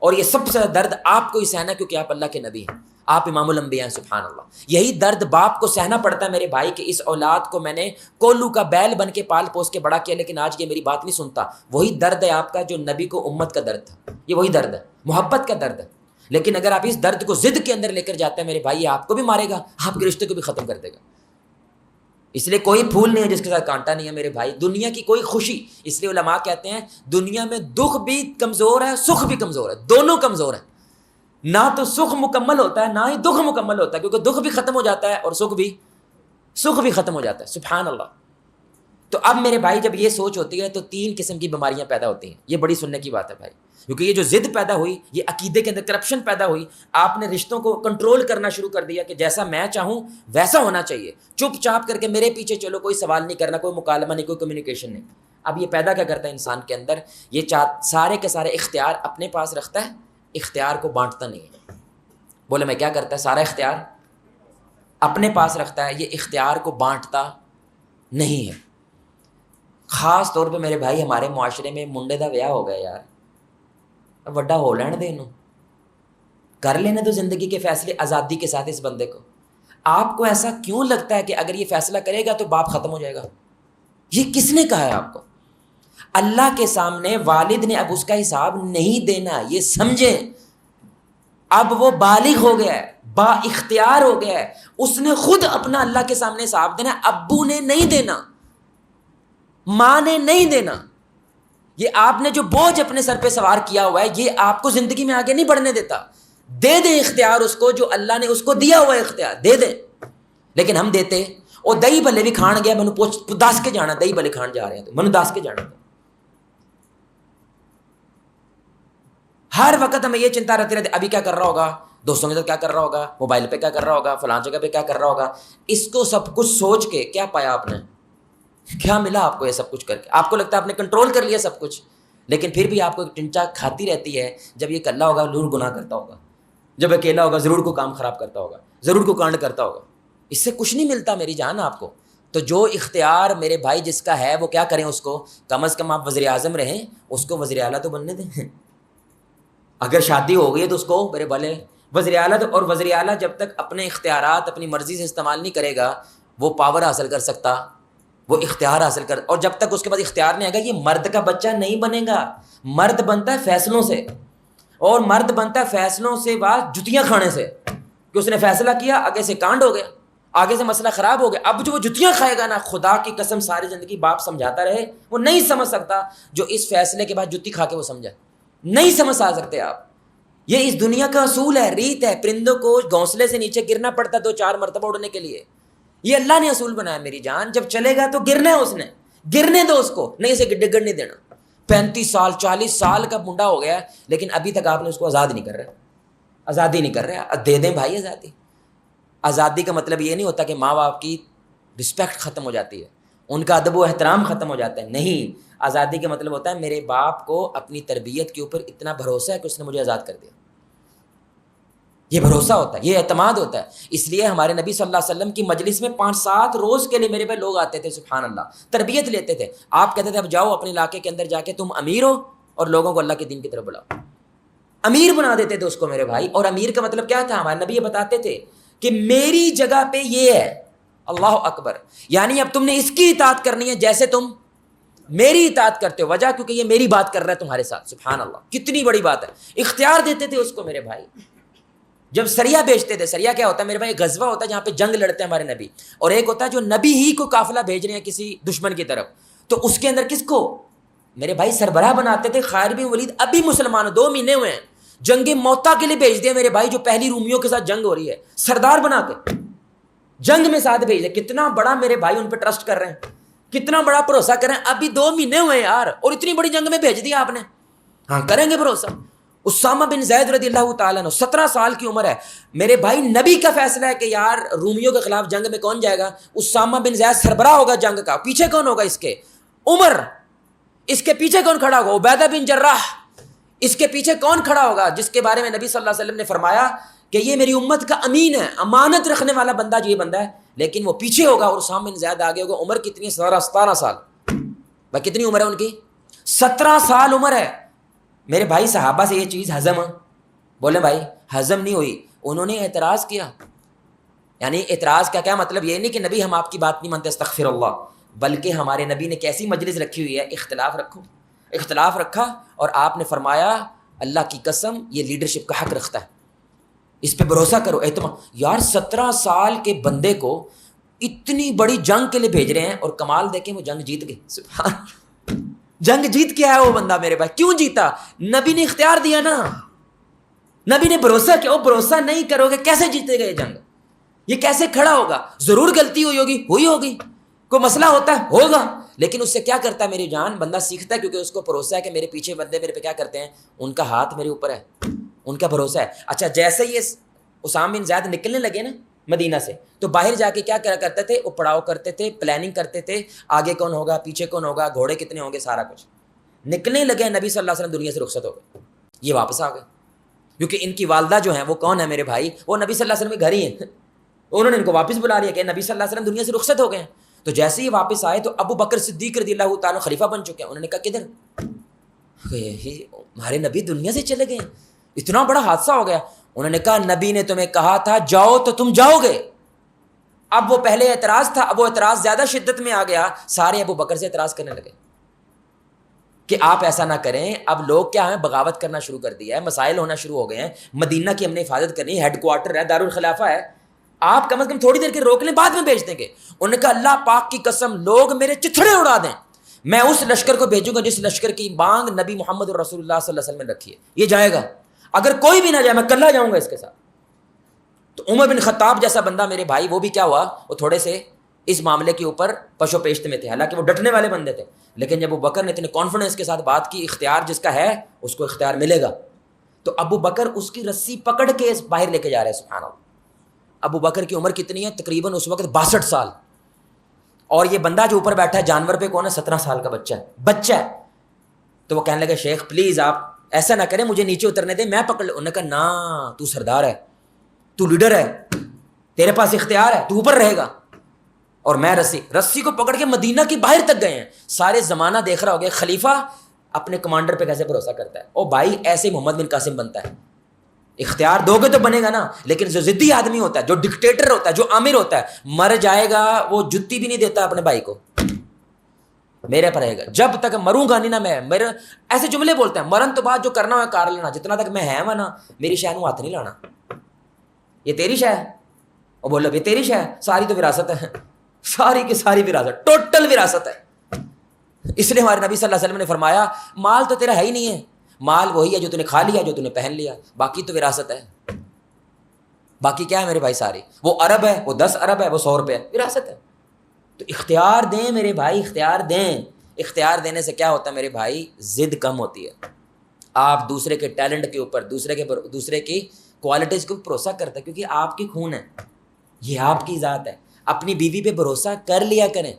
اور یہ سب سے زیادہ درد آپ کو ہی سہنا ہے کیونکہ آپ اللہ کے نبی ہیں, آپ امام الانبیاء ہیں. سبحان اللہ. یہی درد باپ کو سہنا پڑتا ہے میرے بھائی کہ اس اولاد کو میں نے کولو کا بیل بن کے پال پوس کے بڑا کیا لیکن آج یہ میری بات نہیں سنتا. وہی درد ہے آپ کا جو نبی کو امت کا درد تھا. یہ وہی درد ہے, محبت کا درد ہے. لیکن اگر آپ اس درد کو ضد کے اندر لے کر جاتے ہیں میرے بھائی, یہ آپ کو بھی مارے گا, آپ کے رشتے کو بھی ختم کر دے گا. اس لیے کوئی پھول نہیں ہے جس کے ساتھ کانٹا نہیں ہے میرے بھائی. دنیا کی کوئی خوشی, اس لیے علماء کہتے ہیں دنیا میں دکھ بھی کمزور ہے, سکھ بھی کمزور ہے, دونوں کمزور ہیں. نہ تو سکھ مکمل ہوتا ہے نہ ہی دکھ مکمل ہوتا ہے، کیونکہ دکھ بھی ختم ہو جاتا ہے اور سکھ بھی ختم ہو جاتا ہے. سبحان اللہ. تو اب میرے بھائی جب یہ سوچ ہوتی ہے تو 3 قسم کی بیماریاں پیدا ہوتی ہیں. یہ بڑی سننے کی بات ہے بھائی، کیونکہ یہ جو ضد پیدا ہوئی، یہ عقیدے کے اندر کرپشن پیدا ہوئی. آپ نے رشتوں کو کنٹرول کرنا شروع کر دیا کہ جیسا میں چاہوں ویسا ہونا چاہیے، چپ چاپ کر کے میرے پیچھے چلو، کوئی سوال نہیں کرنا، کوئی مکالمہ نہیں، کوئی کمیونیکیشن نہیں. اب یہ پیدا کیا کرتا ہے انسان کے اندر؟ یہ سارے کے سارے اختیار اپنے پاس رکھتا ہے، اختیار کو بانٹتا نہیں ہے. بولے میں کیا کرتا ہے؟ سارا اختیار اپنے پاس رکھتا ہے، یہ اختیار کو بانٹتا نہیں ہے. خاص طور پہ میرے بھائی ہمارے معاشرے میں منڈے دا ویاہ ہو گیا یار، اب وڈا ہو لین دے انہوں، کر لینے تو زندگی کے فیصلے آزادی کے ساتھ اس بندے کو. آپ کو ایسا کیوں لگتا ہے کہ اگر یہ فیصلہ کرے گا تو باپ ختم ہو جائے گا؟ یہ کس نے کہا ہے آپ کو؟ اللہ کے سامنے والد نے اب اس کا حساب نہیں دینا، یہ سمجھیں. اب وہ بالغ ہو گیا ہے، با اختیار ہو گیا ہے، اس نے خود اپنا اللہ کے سامنے حساب دینا. ابو نے نہیں دینا، ماں نے نہیں دینا. یہ آپ نے جو بوجھ اپنے سر پہ سوار کیا ہوا ہے، یہ آپ کو زندگی میں آگے نہیں بڑھنے دیتا. دے دیں اختیار اس کو جو اللہ نے اس کو دیا ہوا ہے، اختیار دے دیں. لیکن ہم دیتے وہ دہی بلے بھی کھان گیا، مینوں پوچھ دس کے جانا دہی بلے کھان جا رہے ہیں تو مینوں دس کے جانا. ہر وقت ہمیں یہ چنتا رہتی رہتی، ابھی کیا کر رہا ہوگا، دوستوں کے ساتھ کیا کر رہا ہوگا، موبائل پہ کیا کر رہا ہوگا، فلاں جگہ پہ کیا کر رہا ہوگا. اس کو سب کچھ سوچ کے کیا پایا آپ نے؟ کیا ملا آپ کو یہ سب کچھ کر کے؟ آپ کو لگتا ہے آپ نے کنٹرول کر لیا سب کچھ، لیکن پھر بھی آپ کو ایک ٹنچا کھاتی رہتی ہے. جب یہ اکیلا ہوگا ضرور گناہ کرتا ہوگا، جب اکیلا ہوگا ضرور کو کام خراب کرتا ہوگا، ضرور کو کانڈ کرتا ہوگا. اس سے کچھ نہیں ملتا میری جان آپ کو. تو جو اختیار میرے بھائی جس کا ہے وہ کیا کریں؟ اس کو کم از کم آپ وزیر اعظم رہیں، اس کو وزیر اعلیٰ تو بننے دیں. اگر شادی ہو گئی ہے تو اس کو میرے بھلے وزیر اعلیٰ تو، اور وزیر اعلیٰ جب تک اپنے اختیارات اپنی مرضی سے استعمال نہیں کرے گا وہ پاور حاصل کر سکتا، وہ اختیار حاصل کر. اور جب تک اس کے بعد اختیار نہیں آئے گا یہ مرد کا بچہ نہیں بنے گا. مرد بنتا ہے فیصلوں سے، اور مرد بنتا ہے فیصلوں سے بعد جتیاں کھانے سے، کہ اس نے فیصلہ کیا آگے سے کانڈ ہو گیا، آگے سے مسئلہ خراب ہو گیا. اب جو وہ جتیاں کھائے گا نا، خدا کی قسم ساری زندگی باپ سمجھاتا رہے وہ نہیں سمجھ سکتا جو اس فیصلے کے بعد جتی کھا کے وہ سمجھا. نہیں سمجھ سکتے آپ. یہ اس دنیا کا اصول ہے، ریت ہے. پرندوں کو گھونسلے سے نیچے گرنا پڑتا 2-4 مرتبہ اڑنے کے لیے. یہ اللہ نے اصول بنایا میری جان. جب چلے گا تو گرنا ہے، اس نے گرنے دو اس کو، نہیں اسے ڈگر نہیں دینا. 35 سال 40 سال کا منڈا ہو گیا لیکن ابھی تک آپ نے اس کو آزاد نہیں کر رہے. آزادی نہیں کر رہے. دے دیں بھائی آزادی. آزادی کا مطلب یہ نہیں ہوتا کہ ماں باپ کی رسپیکٹ ختم ہو جاتی ہے، ان کا ادب و احترام ختم ہو جاتا ہے. نہیں، آزادی کا مطلب ہوتا ہے میرے باپ کو اپنی تربیت کے اوپر اتنا بھروسہ ہے کہ اس نے مجھے آزاد کر دیا. یہ بھروسہ ہوتا ہے، یہ اعتماد ہوتا ہے. اس لیے ہمارے نبی صلی اللہ علیہ وسلم کی مجلس میں 5-7 روز کے لیے میرے پہ لوگ آتے تھے، سبحان اللہ، تربیت لیتے تھے. آپ کہتے تھے اب جاؤ اپنے علاقے کے اندر جا کے تم امیر ہو اور لوگوں کو اللہ کے دین کی طرف بلاؤ. امیر بنا دیتے تھے اس کو میرے بھائی. اور امیر کا مطلب کیا تھا؟ ہمارے نبی یہ بتاتے تھے کہ میری جگہ پہ یہ ہے. اللہ اکبر. یعنی اب تم نے اس کی اطاعت کرنی ہے جیسے تم میری اطاعت کرتے ہو. وجہ کیونکہ یہ میری بات کر رہا ہے تمہارے ساتھ. سبحان اللہ، کتنی بڑی بات ہے. اختیار دیتے تھے اس کو میرے بھائی. جب سریا بیچتے تھے، سریا کیا ہوتا ہے میرے بھائی؟ غزوہ ہوتا ہے جہاں پہ جنگ لڑتے ہیں ہمارے نبی، اور ایک ہوتا ہے جو نبی ہی کو قافلہ بھیج رہے ہیں کسی دشمن کی طرف. تو اس کے اندر کس کو میرے بھائی سربراہ بناتے تھے؟ خالد بن ولید ابھی مسلمان 2 مہینے ہوئے ہیں، جنگ موتا کے لیے بھیج دیا میرے بھائی. جو پہلی رومیوں کے ساتھ جنگ ہو رہی ہے، سردار بنا کے جنگ میں ساتھ بھیج دیا. کتنا بڑا میرے بھائی ان پہ ٹرسٹ کر رہے ہیں، کتنا بڑا بھروسہ کر رہے ہیں. ابھی 2 مہینے ہوئے ہیں یار، اور اتنی بڑی جنگ میں بھیج دیا آپ نے. ہاں کریں گے بھروسہ. اسامہ بن زید رضی اللہ تعالیٰ عنہ 17 سال کی عمر ہے میرے بھائی. نبی کا فیصلہ ہے کہ یار رومیوں کے خلاف جنگ میں کون جائے گا؟ اسامہ بن زید سربراہ ہوگا جنگ کا. پیچھے کون ہوگا اس کے؟ عمر. اس کے پیچھے کون کھڑا ہوگا؟ عبیدہ بن جراح. اس کے پیچھے کون کھڑا ہوگا جس کے بارے میں نبی صلی اللہ علیہ وسلم نے فرمایا کہ یہ میری امت کا امین ہے، امانت رکھنے والا بندہ جو یہ بندہ ہے. لیکن وہ پیچھے ہوگا اور اسامہ بن زید آگے ہوگا. عمر کتنی؟ 17 سال. بھائی کتنی عمر ہے ان کی؟ 17 سال عمر ہے میرے بھائی. صحابہ سے یہ چیز ہضم، بولے بھائی ہضم نہیں ہوئی. انہوں نے اعتراض کیا. یعنی اعتراض کا کیا مطلب؟ یہ نہیں کہ نبی ہم آپ کی بات نہیں مانتے استغفر اللہ، بلکہ ہمارے نبی نے کیسی مجلس رکھی ہوئی ہے، اختلاف رکھو. اختلاف رکھا اور آپ نے فرمایا اللہ کی قسم یہ لیڈرشپ کا حق رکھتا ہے، اس پہ بھروسہ کرو، اعتماد. یار 17 سال کے بندے کو اتنی بڑی جنگ کے لیے بھیج رہے ہیں اور کمال دیکھیں وہ جنگ جیت گئے. جنگ جیت کے آیا وہ بندہ میرے بھائی. کیوں جیتا؟ نبی نے اختیار دیا نا. نبی نے بھروسہ کیا. وہ بھروسہ نہیں کرو گے کیسے جیتے گا یہ جنگ؟ یہ کیسے کھڑا ہوگا؟ ضرور غلطی ہوئی ہوگی, کوئی مسئلہ ہوتا ہے ہوگا, لیکن اس سے کیا کرتا ہے میری جان؟ بندہ سیکھتا ہے, کیونکہ اس کو بھروسہ ہے کہ میرے پیچھے بندے میرے پہ کیا کرتے ہیں, ان کا ہاتھ میرے اوپر ہے, ان کا بھروسہ ہے. اچھا جیسے یہ اسامہ بن زید نکلنے لگے نا مدینہ سے, تو باہر جا کے کیا کرتے تھے, وہ پڑاؤ کرتے تھے, پلاننگ کرتے تھے, آگے کون ہوگا, پیچھے کون ہوگا, گھوڑے کتنے ہوں گے, سارا کچھ. نکلنے لگے, نبی صلی اللہ علیہ وسلم دنیا سے رخصت ہو گئے, یہ واپس آ گئے, کیونکہ ان کی والدہ جو ہیں وہ کون ہے میرے بھائی, وہ نبی صلی اللہ علیہ وسلم کے گھر ہی ہیں. انہوں نے ان کو واپس بلا لیا کہ نبی صلی اللہ علیہ وسلم دنیا سے رخصت ہو گئے ہیں. تو جیسے ہی واپس آئے تو ابو بکر صدیق رضی اللہ تعالیٰ خلیفہ بن چکے ہیں. انہوں نے کہا کدھر, ہمارے نبی دنیا سے چلے گئے, اتنا بڑا حادثہ ہو گیا. انہوں نے کہا نبی نے تمہیں کہا تھا جاؤ تو تم جاؤ گے. اب وہ پہلے اعتراض تھا, اب وہ اعتراض زیادہ شدت میں آ گیا, سارے ابو بکر سے اعتراض کرنے لگے کہ آپ ایسا نہ کریں. اب لوگ کیا ہیں, بغاوت کرنا شروع کر دیا ہے, مسائل ہونا شروع ہو گئے ہیں, مدینہ کی ہم نے حفاظت کرنی ہے, ہیڈ کوارٹر ہے, دارالخلافہ ہے, آپ کم از کم تھوڑی دیر کے روک لیں, بعد میں بھیج دیں گے. انہوں نے کہا اللہ پاک کی قسم لوگ میرے چتھڑے اڑا دیں, میں اس لشکر کو بھیجوں گا جس لشکر کی مانگ نبی محمد رسول اللہ صلی اللہ علیہ وسلم نے رکھی ہے, یہ جائے گا. اگر کوئی بھی نہ جائے میں کلّا جاؤں گا اس کے ساتھ. تو عمر بن خطاب جیسا بندہ میرے بھائی, وہ بھی کیا ہوا, وہ تھوڑے سے اس معاملے کے اوپر پشو پیشت میں تھے, حالانکہ وہ ڈٹنے والے بندے تھے, لیکن جب ابو بکر نے اتنے کانفیڈنس کے ساتھ بات کی, اختیار جس کا ہے اس کو اختیار ملے گا, تو ابو بکر اس کی رسی پکڑ کے باہر لے کے جا رہے ہیں. سبحان اللہ. ابو بکر کی عمر کتنی ہے؟ تقریباً اس وقت 62 سال. اور یہ بندہ جو اوپر بیٹھا ہے جانور پہ کون ہے؟ 17 سال کا بچہ ہے. تو وہ کہنے لگے شیخ پلیز آپ ایسا نہ کریں, مجھے نیچے اترنے دیں, میں پکڑ لوں. انہوں نے کہا نا, تو سردار ہے, تو لیڈر ہے, تیرے پاس اختیار ہے, تو اوپر رہے گا, اور میں رسی کو پکڑ کے مدینہ کی باہر تک گئے ہیں. سارے زمانہ دیکھ رہا ہو گیا خلیفہ اپنے کمانڈر پہ کیسے بھروسہ کرتا ہے. او بھائی ایسے محمد بن قاسم بنتا ہے. اختیار دو گے تو بنے گا نا, لیکن جو ضدی آدمی ہوتا ہے, جو ڈکٹیٹر ہوتا ہے, جو آمر ہوتا ہے, مر جائے گا وہ جتی بھی نہیں دیتا اپنے بھائی کو, میرے پر رہے گا جب تک مروں گا نہیں نا. میں میرے ایسے جملے بولتے ہیں, مرن تو بعد جو کرنا ہو کار لینا, جتنا تک میں ہے نا میری شے نو ہاتھ نہیں لانا. یہ تیری شے ہے, وہ بولو یہ تیری شے ہے, ساری تو وراثت ہے, ساری کی ساری وراثت, ٹوٹل وراثت ہے. اس لیے ہمارے نبی صلی اللہ علیہ وسلم نے فرمایا مال تو تیرا ہے ہی نہیں ہے, مال وہی ہے جو تو نے کھا لیا, جو تو نے پہن لیا, باقی تو وراثت ہے. باقی کیا ہے میرے بھائی؟ ساری. وہ ارب ہے, وہ 10 ارب ہے, وہ 100 روپے ہے, وراثت ہے. تو اختیار دیں میرے بھائی, اختیار دیں. اختیار دینے سے کیا ہوتا ہے میرے بھائی؟ ضد کم ہوتی ہے. آپ دوسرے کے ٹیلنٹ کے اوپر, دوسرے کی کوالٹیز کے اوپر بھروسہ کرتے ہیں, کیونکہ آپ کی خون ہے, یہ آپ کی ذات ہے. اپنی بیوی پہ بھروسہ کر لیا کریں.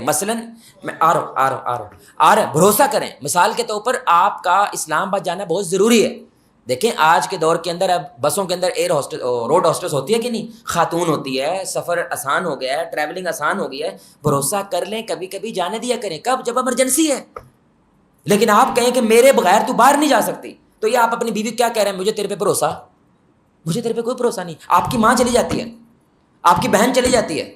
مثلاً میں آ رہا بھروسہ کریں. مثال کے طور پر آپ کا اسلام آباد جانا بہت ضروری ہے. دیکھیں آج کے دور کے اندر اب بسوں کے اندر روڈ ہوسٹس ہوتی ہے کہ نہیں, خاتون ہوتی ہے, سفر آسان ہو گیا ہے, ٹریولنگ آسان ہو گیا ہے. بھروسہ کر لیں, کبھی کبھی جانے دیا کریں. کب؟ جب ایمرجنسی ہے. لیکن آپ کہیں کہ میرے بغیر تو باہر نہیں جا سکتی, تو یہ آپ اپنی بیوی کیا کہہ رہے ہیں؟ مجھے تیرے پہ کوئی بھروسہ نہیں. آپ کی ماں چلی جاتی ہے, آپ کی بہن چلی جاتی ہے,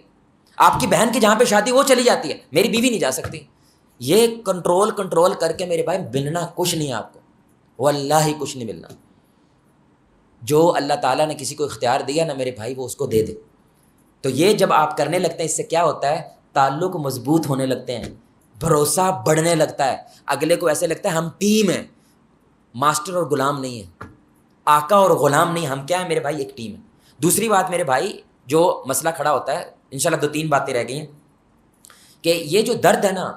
آپ کی بہن کی جہاں پہ شادی وہ چلی جاتی ہے, میری بیوی نہیں جا سکتی. یہ کنٹرول کر کے میرے بھائی ملنا کچھ نہیں ہے آپ کو, واللہ کچھ نہیں ملنا. جو اللہ تعالیٰ نے کسی کو اختیار دیا نا میرے بھائی, وہ اس کو دے دے. تو یہ جب آپ کرنے لگتے ہیں, اس سے کیا ہوتا ہے؟ تعلق مضبوط ہونے لگتے ہیں, بھروسہ بڑھنے لگتا ہے. اگلے کو ایسے لگتا ہے ہم ٹیم ہیں, ماسٹر اور غلام نہیں ہے, آقا اور غلام نہیں, ہم کیا ہے میرے بھائی؟ ایک ٹیم ہے. دوسری بات میرے بھائی, جو مسئلہ کھڑا ہوتا ہے, انشاءاللہ 2-3 باتیں رہ گئی ہیں, کہ یہ جو درد ہے نا,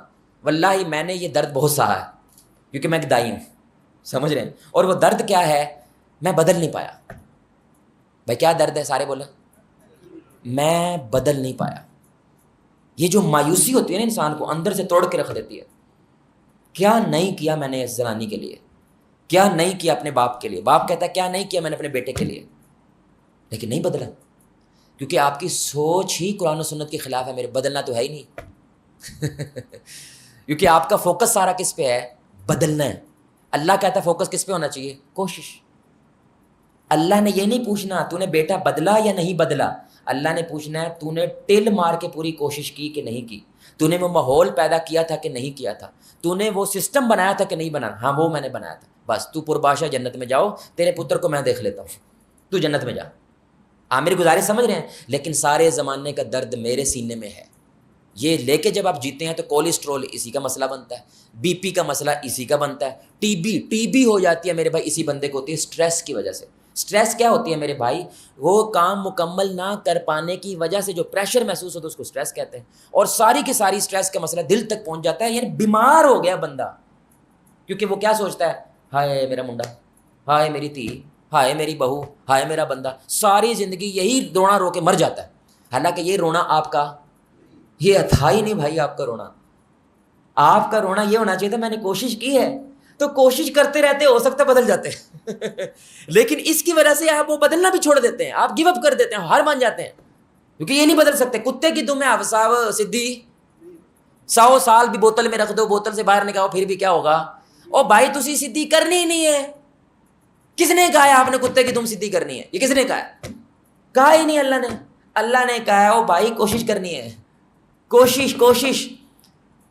واللہ میں نے یہ درد بہت سہا ہے, کیونکہ میں ایک دائی ہوں, سمجھ رہے ہیں. اور وہ درد کیا ہے؟ میں بدل نہیں پایا. بھائی کیا درد ہے؟ سارے بولیں. میں بدل نہیں پایا. یہ جو مایوسی ہوتی ہے نا انسان کو اندر سے توڑ کے رکھ دیتی ہے. کیا نہیں کیا میں نے اس زنانی کے لیے, کیا نہیں کیا اپنے باپ کے لیے. باپ کہتا ہے کیا نہیں کیا میں نے اپنے بیٹے کے لیے, لیکن نہیں بدلا, کیونکہ آپ کی سوچ ہی قرآن و سنت کے خلاف ہے. میرے بدلنا تو ہے ہی نہیں کیونکہ آپ کا فوکس سارا کس پہ ہے؟ بدلنا ہے. اللہ کہتا ہے فوکس کس پہ ہونا چاہیے؟ کوشش. اللہ نے یہ نہیں پوچھنا تو نے بیٹا بدلا یا نہیں بدلا, اللہ نے پوچھنا ہے تو نے ٹل مار کے پوری کوشش کی کہ نہیں کی, تو نے وہ ماحول پیدا کیا تھا کہ نہیں کیا تھا, تو نے وہ سسٹم بنایا تھا کہ نہیں بنایا. ہاں وہ میں نے بنایا تھا, بس تو پرباشا جنت میں جاؤ, تیرے پتر کو میں دیکھ لیتا ہوں, تو جنت میں جا. آپ میری گزارش سمجھ رہے ہیں؟ لیکن سارے زمانے کا درد میرے سینے میں ہے, یہ لے کے جب آپ جیتے ہیں تو کولیسٹرول اسی کا مسئلہ بنتا ہے, بی پی کا مسئلہ اسی کا بنتا ہے, ٹی بی ہو جاتی ہے میرے بھائی اسی بندے کو ہوتی ہے سٹریس کی وجہ سے. سٹریس کیا ہوتی ہے میرے بھائی؟ وہ کام مکمل نہ کر پانے کی وجہ سے جو پریشر محسوس ہوتا ہے اس کو سٹریس کہتے ہیں. اور ساری کی ساری سٹریس کا مسئلہ دل تک پہنچ جاتا ہے, یعنی بیمار ہو گیا بندہ, کیونکہ وہ کیا سوچتا ہے, ہائے میرا منڈا, ہائے میری تھی, ہائے میری بہو, ہائے میرا بندہ, ساری زندگی یہی رونا رو کے مر جاتا ہے. حالانکہ یہ رونا آپ کا یہ تھا ہی نہیں بھائی. آپ کا رونا, آپ کا رونا یہ ہونا چاہیے تھا میں نے کوشش کی ہے, تو کوشش کرتے رہتے ہو سکتا بدل جاتے ہیں لیکن اس کی وجہ سے آپ وہ بدلنا بھی چھوڑ دیتے ہیں, آپ گیو اپ کر دیتے ہیں, ہار مان جاتے ہیں, کیونکہ یہ نہیں بدل سکتے. کتے کی دم ہے افساو سدھی 100 سال بھی بوتل میں رکھ دو, بوتل سے باہر نکالو پھر بھی کیا ہوگا؟ او بھائی تسی سدھی کرنی ہی نہیں ہے. کس نے کہا ہے آپ نے کتے کی دم سدھی کرنی ہے؟ یہ کس نے کہا ہے؟ کہا ہی نہیں اللہ نے. اللہ نے کہا ہے او بھائی کوشش کرنی ہے, کوشش.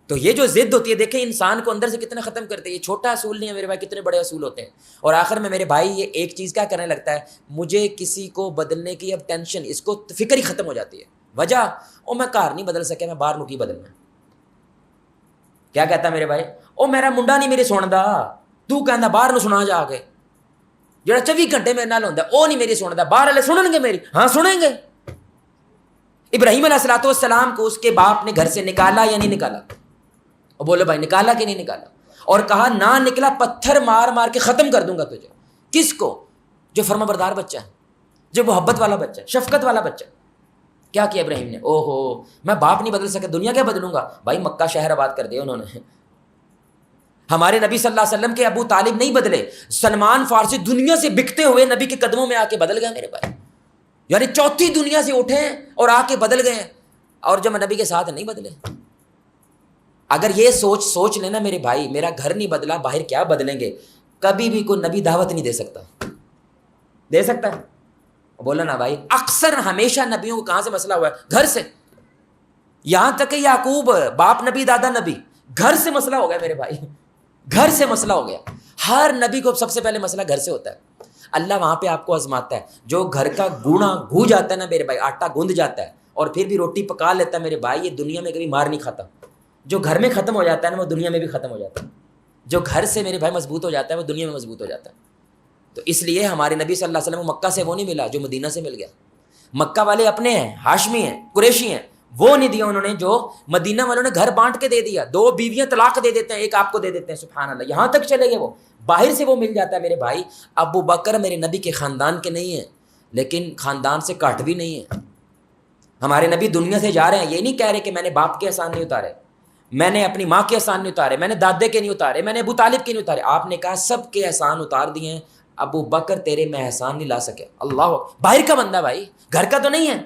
تو یہ جو ضد ہوتی ہے دیکھیں انسان کو اندر سے کتنا ختم کرتے ہیں. یہ چھوٹا اصول نہیں ہے میرے بھائی, کتنے بڑے اصول ہوتے ہیں. اور آخر میں میرے بھائی یہ ایک چیز کیا کرنے لگتا ہے, مجھے کسی کو بدلنے کی اب ٹینشن, اس کو فکر ہی ختم ہو جاتی ہے. وجہ او میں کار نہیں بدل سکیا, میں باہر نکی بدلنا. کیا کہتا ہے میرے بھائی, او میرا منڈا نہیں میری سندا, تو کہندا باہر نو سنا جا کے, جڑا 24 گھنٹے میرے نال ہوندا او نہیں میری سندا, باہر والے سنن گے میری؟ ہاں سنیں گے. ابراہیم علیہ الصلوۃ والسلام کو اس کے باپ نے گھر سے نکالا یا نہیں نکالا؟ اور بولو بھائی نکالا کہ نہیں نکالا؟ اور کہا نہ نکلا پتھر مار مار کے ختم کر دوں گا تجھے. کس کو؟ جو فرما بردار بچہ ہے, جو محبت والا بچہ ہے, شفقت والا بچہ. کیا کیا ابراہیم نے؟ او ہو میں باپ نہیں بدل سکا, دنیا کیا بدلوں گا؟ بھائی مکہ شہر آباد کر دیا انہوں نے. ہمارے نبی صلی اللہ علیہ وسلم کے ابو طالب نہیں بدلے, سلمان فارسی دنیا سے بکتے ہوئے نبی کے قدموں میں آ کے بدل گئے میرے بھائی. یعنی چوتھی دنیا سے اٹھے اور آ کے بدل گئے, اور جب نبی کے ساتھ نہیں بدلے. اگر یہ سوچ لینا میرے بھائی, میرا گھر نہیں بدلا باہر کیا بدلیں گے, کبھی بھی کوئی نبی دعوت نہیں دے سکتا. دے سکتا ہے؟ بولا نا بھائی, اکثر ہمیشہ نبیوں کو کہاں سے مسئلہ ہوا ہے؟ گھر سے. یہاں تک کہ یعقوب باپ نبی دادا نبی, گھر سے مسئلہ ہو گیا میرے بھائی, گھر سے مسئلہ ہو گیا. ہر نبی کو سب سے پہلے مسئلہ گھر سے ہوتا ہے. اللہ وہاں پہ آپ کو آزماتا ہے. جو گھر کا گونا گو جاتا ہے نا میرے بھائی, آٹا گوندھ جاتا ہے اور پھر بھی روٹی پکا لیتا ہے میرے بھائی, یہ دنیا میں کبھی مار نہیں کھاتا. جو گھر میں ختم ہو جاتا ہے نا وہ دنیا میں بھی ختم ہو جاتا ہے. جو گھر سے میرے بھائی مضبوط ہو جاتا ہے وہ دنیا میں مضبوط ہو جاتا ہے. تو اس لیے ہمارے نبی صلی اللہ علیہ وسلم کو مکہ سے وہ نہیں ملا جو مدینہ سے مل گیا. مکہ والے اپنے ہیں, ہاشمی ہیں, قریشی ہیں, وہ نہیں دیا انہوں نے جو مدینہ والوں نے گھر بانٹ کے دے دیا. 2 بیویاں طلاق دے دیتے ہیں, ایک آپ کو دے دیتے ہیں, سبحان اللہ. یہاں تک چلے گئے وہ, باہر سے وہ مل جاتا ہے میرے بھائی. ابو بکر میرے نبی کے خاندان کے نہیں ہیں, لیکن خاندان سے کاٹ بھی نہیں ہیں. ہمارے نبی دنیا سے جا رہے ہیں, یہ نہیں کہہ رہے کہ میں نے باپ کے احسان نہیں اتارے, میں نے اپنی ماں کے احسان نہیں اتارے, میں نے دادے کے نہیں اتارے, میں نے ابو طالب کے نہیں اتارے. آپ نے کہا سب کے احسان اتار دیے ہیں, ابو بکر تیرے میں احسان نہیں لا سکے. اللہ, باہر کا بندہ بھائی, گھر کا تو نہیں ہے.